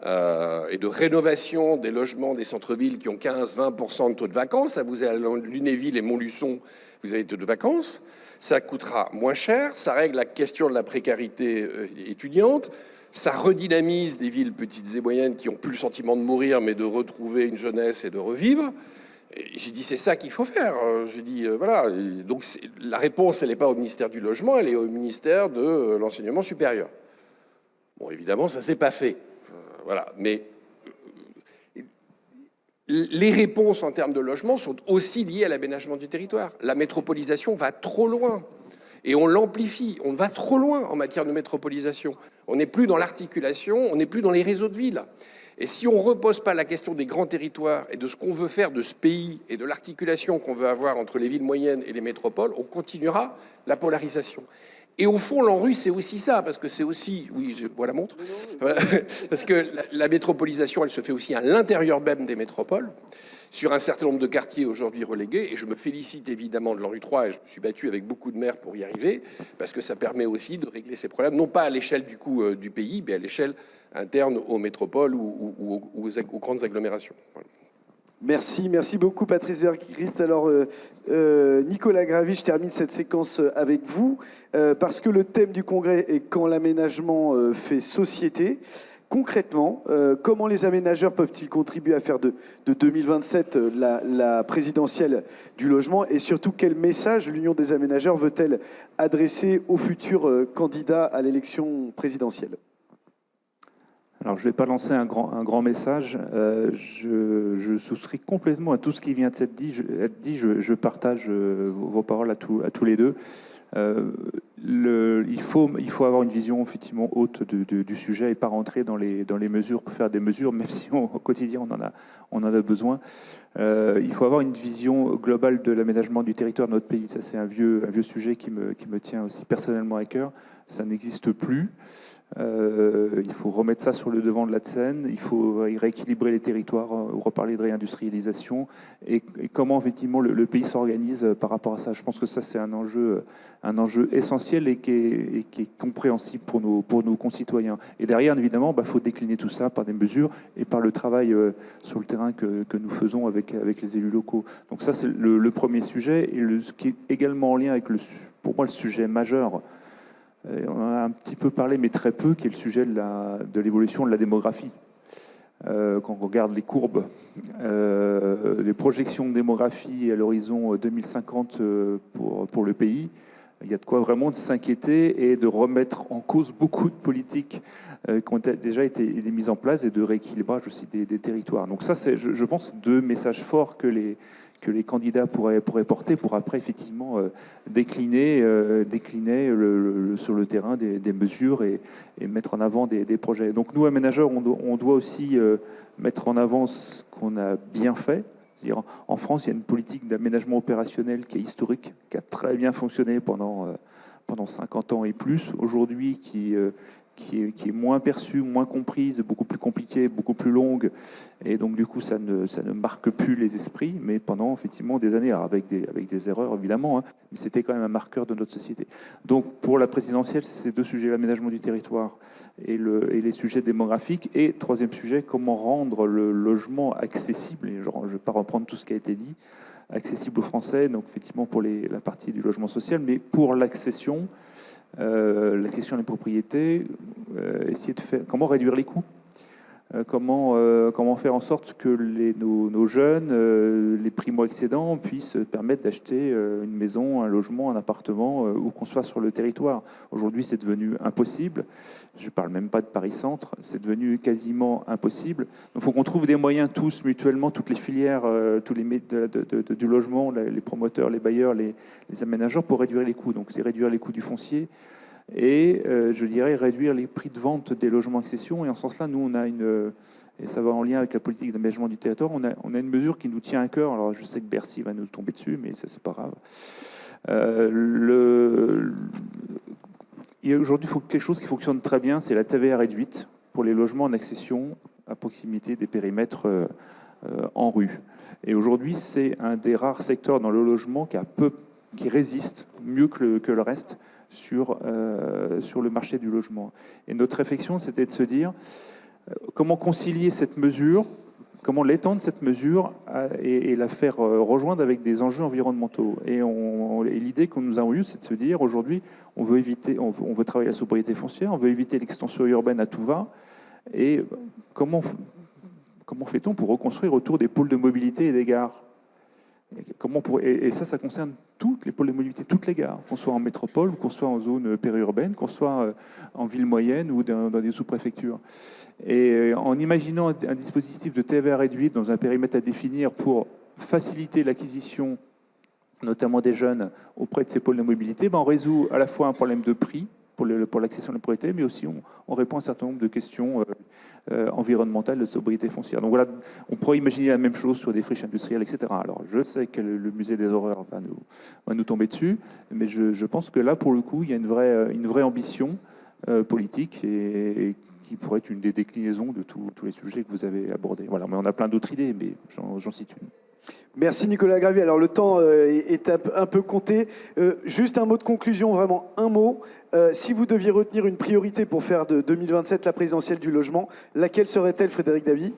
et de rénovation des logements des centres-villes qui ont 15-20% de taux de vacances. Vous allez à Lunéville et Montluçon, vous avez taux de vacances. Ça coûtera moins cher, ça règle la question de la précarité étudiante, ça redynamise des villes petites et moyennes qui n'ont plus le sentiment de mourir, mais de retrouver une jeunesse et de revivre. J'ai dit, c'est ça qu'il faut faire. J'ai dit, voilà. Et donc, la réponse, elle n'est pas au ministère du Logement, elle est au ministère de l'Enseignement supérieur. Bon, évidemment, ça ne s'est pas fait. Voilà. Mais les réponses en termes de logement sont aussi liées à l'aménagement du territoire. La métropolisation va trop loin. Et on l'amplifie. On va trop loin en matière de métropolisation. On n'est plus dans l'articulation, on n'est plus dans les réseaux de villes. Et si on ne repose pas la question des grands territoires et de ce qu'on veut faire de ce pays et de l'articulation qu'on veut avoir entre les villes moyennes et les métropoles, on continuera la polarisation. Et au fond, l'ANRU, c'est aussi ça, parce que c'est aussi... Oui, je vois la montre. Parce que la métropolisation, elle se fait aussi à l'intérieur même des métropoles, sur un certain nombre de quartiers aujourd'hui relégués. Et je me félicite évidemment de l'ANRU 3, et je me suis battu avec beaucoup de maires pour y arriver, parce que ça permet aussi de régler ces problèmes, non pas à l'échelle du coup du pays, mais à l'échelle interne aux métropoles ou aux grandes agglomérations. Voilà. Merci beaucoup Patrice Vergrit. Alors Nicolas Gravy, je termine cette séquence avec vous, parce que le thème du congrès est quand l'aménagement fait société. Concrètement, comment les aménageurs peuvent-ils contribuer à faire de 2027 la présidentielle du logement, et surtout quel message l'Union des aménageurs veut-elle adresser aux futurs candidats à l'élection présidentielle ? Alors, je ne vais pas lancer un grand message. Je souscris complètement à tout ce qui vient de être dit. Je partage vos paroles à tous les deux. Il faut avoir une vision effectivement haute du sujet et pas rentrer dans les mesures pour faire des mesures, même si au quotidien on en a besoin. Il faut avoir une vision globale de l'aménagement du territoire de notre pays. Ça, c'est un vieux sujet qui me tient aussi personnellement à cœur. Ça n'existe plus. Il faut remettre ça sur le devant de la scène, il faut rééquilibrer les territoires, reparler de réindustrialisation et comment effectivement le pays s'organise par rapport à ça. Je pense que ça c'est un enjeu essentiel et qui est compréhensible pour nos concitoyens. Et derrière, évidemment, faut décliner tout ça par des mesures et par le travail sur le terrain que nous faisons avec les élus locaux. Donc ça c'est le premier sujet, et ce qui est également en lien avec pour moi le sujet majeur. On en a un petit peu parlé, mais très peu, qui est le sujet de l'évolution de la démographie. Quand on regarde les courbes, les projections de démographie à l'horizon 2050 pour le pays, il y a de quoi vraiment de s'inquiéter et de remettre en cause beaucoup de politiques qui ont déjà été mises en place et de rééquilibrage aussi des territoires. Donc ça, je pense, deux messages forts que les candidats pourraient porter pour après effectivement décliner sur le terrain des mesures et mettre en avant des projets. Donc nous, aménageurs, on doit aussi mettre en avant ce qu'on a bien fait. C'est-à-dire, en France, il y a une politique d'aménagement opérationnel qui est historique, qui a très bien fonctionné pendant 50 ans et plus. Aujourd'hui, qui est moins perçue, moins comprise, beaucoup plus compliquée, beaucoup plus longue. Et donc, du coup, ça ne marque plus les esprits, mais pendant, effectivement, des années, alors avec des erreurs, évidemment, hein, mais c'était quand même un marqueur de notre société. Donc, pour la présidentielle, c'est ces deux sujets, l'aménagement du territoire et les sujets démographiques. Et troisième sujet, comment rendre le logement accessible, et je ne vais pas reprendre tout ce qui a été dit, accessible aux Français, donc effectivement pour la partie du logement social, mais pour l'accession des propriétés, essayer de faire comment réduire les coûts. Comment faire en sorte que nos jeunes, les primo-accédants, puissent permettre d'acheter une maison, un logement, un appartement, où qu'on soit sur le territoire. Aujourd'hui, c'est devenu impossible. Je ne parle même pas de Paris-Centre. C'est devenu quasiment impossible. Donc, il faut qu'on trouve des moyens tous, mutuellement, toutes les filières, tous les du logement, les promoteurs, les bailleurs, les aménageurs, pour réduire les coûts. Donc, c'est réduire les coûts du foncier et, je dirais, réduire les prix de vente des logements accession. Et en ce sens-là, nous, on a et ça va en lien avec la politique d'aménagement du territoire, on a une mesure qui nous tient à cœur. Alors, je sais que Bercy va nous tomber dessus, mais ça, c'est pas grave. Aujourd'hui, il faut quelque chose qui fonctionne très bien, c'est la TVA réduite pour les logements en accession à proximité des périmètres en rue. Et aujourd'hui, c'est un des rares secteurs dans le logement qui résiste mieux que le reste sur le marché du logement. Et notre réflexion, c'était de se dire comment concilier cette mesure, comment l'étendre cette mesure et la faire rejoindre avec des enjeux environnementaux. Et l'idée que nous avons eue, c'est de se dire aujourd'hui, on veut travailler la sobriété foncière, on veut éviter l'extension urbaine à tout va. Et comment fait-on pour reconstruire autour des pôles de mobilité et des gares ? Et ça concerne toutes les pôles de mobilité, toutes les gares, qu'on soit en métropole, qu'on soit en zone périurbaine, qu'on soit en ville moyenne ou dans des sous-préfectures. Et en imaginant un dispositif de TVA réduite dans un périmètre à définir pour faciliter l'acquisition, notamment des jeunes, auprès de ces pôles de mobilité, on résout à la fois un problème de prix pour l'accession à la propriété, mais aussi on répond à un certain nombre de questions environnementales de sobriété foncière. Donc voilà, on pourrait imaginer la même chose sur des friches industrielles, etc. Alors je sais que le musée des horreurs va nous tomber dessus, mais je pense que là, pour le coup, il y a une vraie ambition politique et qui pourrait être une des déclinaisons de tous les sujets que vous avez abordés. Voilà, mais on a plein d'autres idées, mais j'en cite une. Merci Nicolas Gravy. Alors le temps est un peu compté. Juste un mot de conclusion, vraiment un mot. Si vous deviez retenir une priorité pour faire de 2027 la présidentielle du logement, laquelle serait-elle, Frédéric Davy ?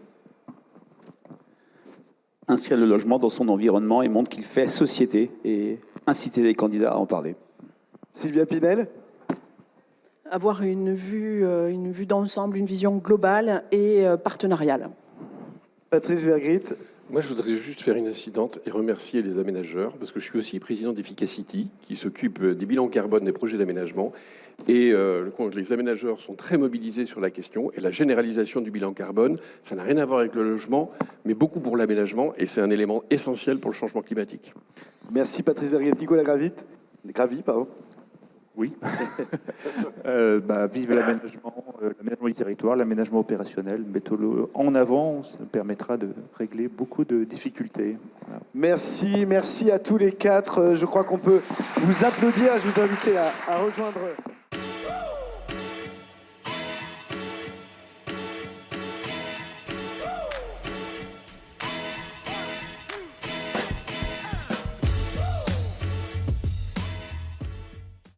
Inscrire le logement dans son environnement et montre qu'il fait société et inciter les candidats à en parler. Sylvia Pinel ? Avoir une vue d'ensemble, une vision globale et partenariale. Patrice Vergrit ? Moi, je voudrais juste faire une incidente et remercier les aménageurs, parce que je suis aussi président d'Efficacity, qui s'occupe des bilans carbone des projets d'aménagement. Et les aménageurs sont très mobilisés sur la question. Et la généralisation du bilan carbone, ça n'a rien à voir avec le logement, mais beaucoup pour l'aménagement. Et c'est un élément essentiel pour le changement climatique. Merci Patrice Vergrit. Nicolas Gravy, pardon. Oui. Vive l'aménagement du territoire, l'aménagement opérationnel. Mettons-le en avant, ça permettra de régler beaucoup de difficultés. Voilà. Merci à tous les quatre. Je crois qu'on peut vous applaudir. Je vous invite à rejoindre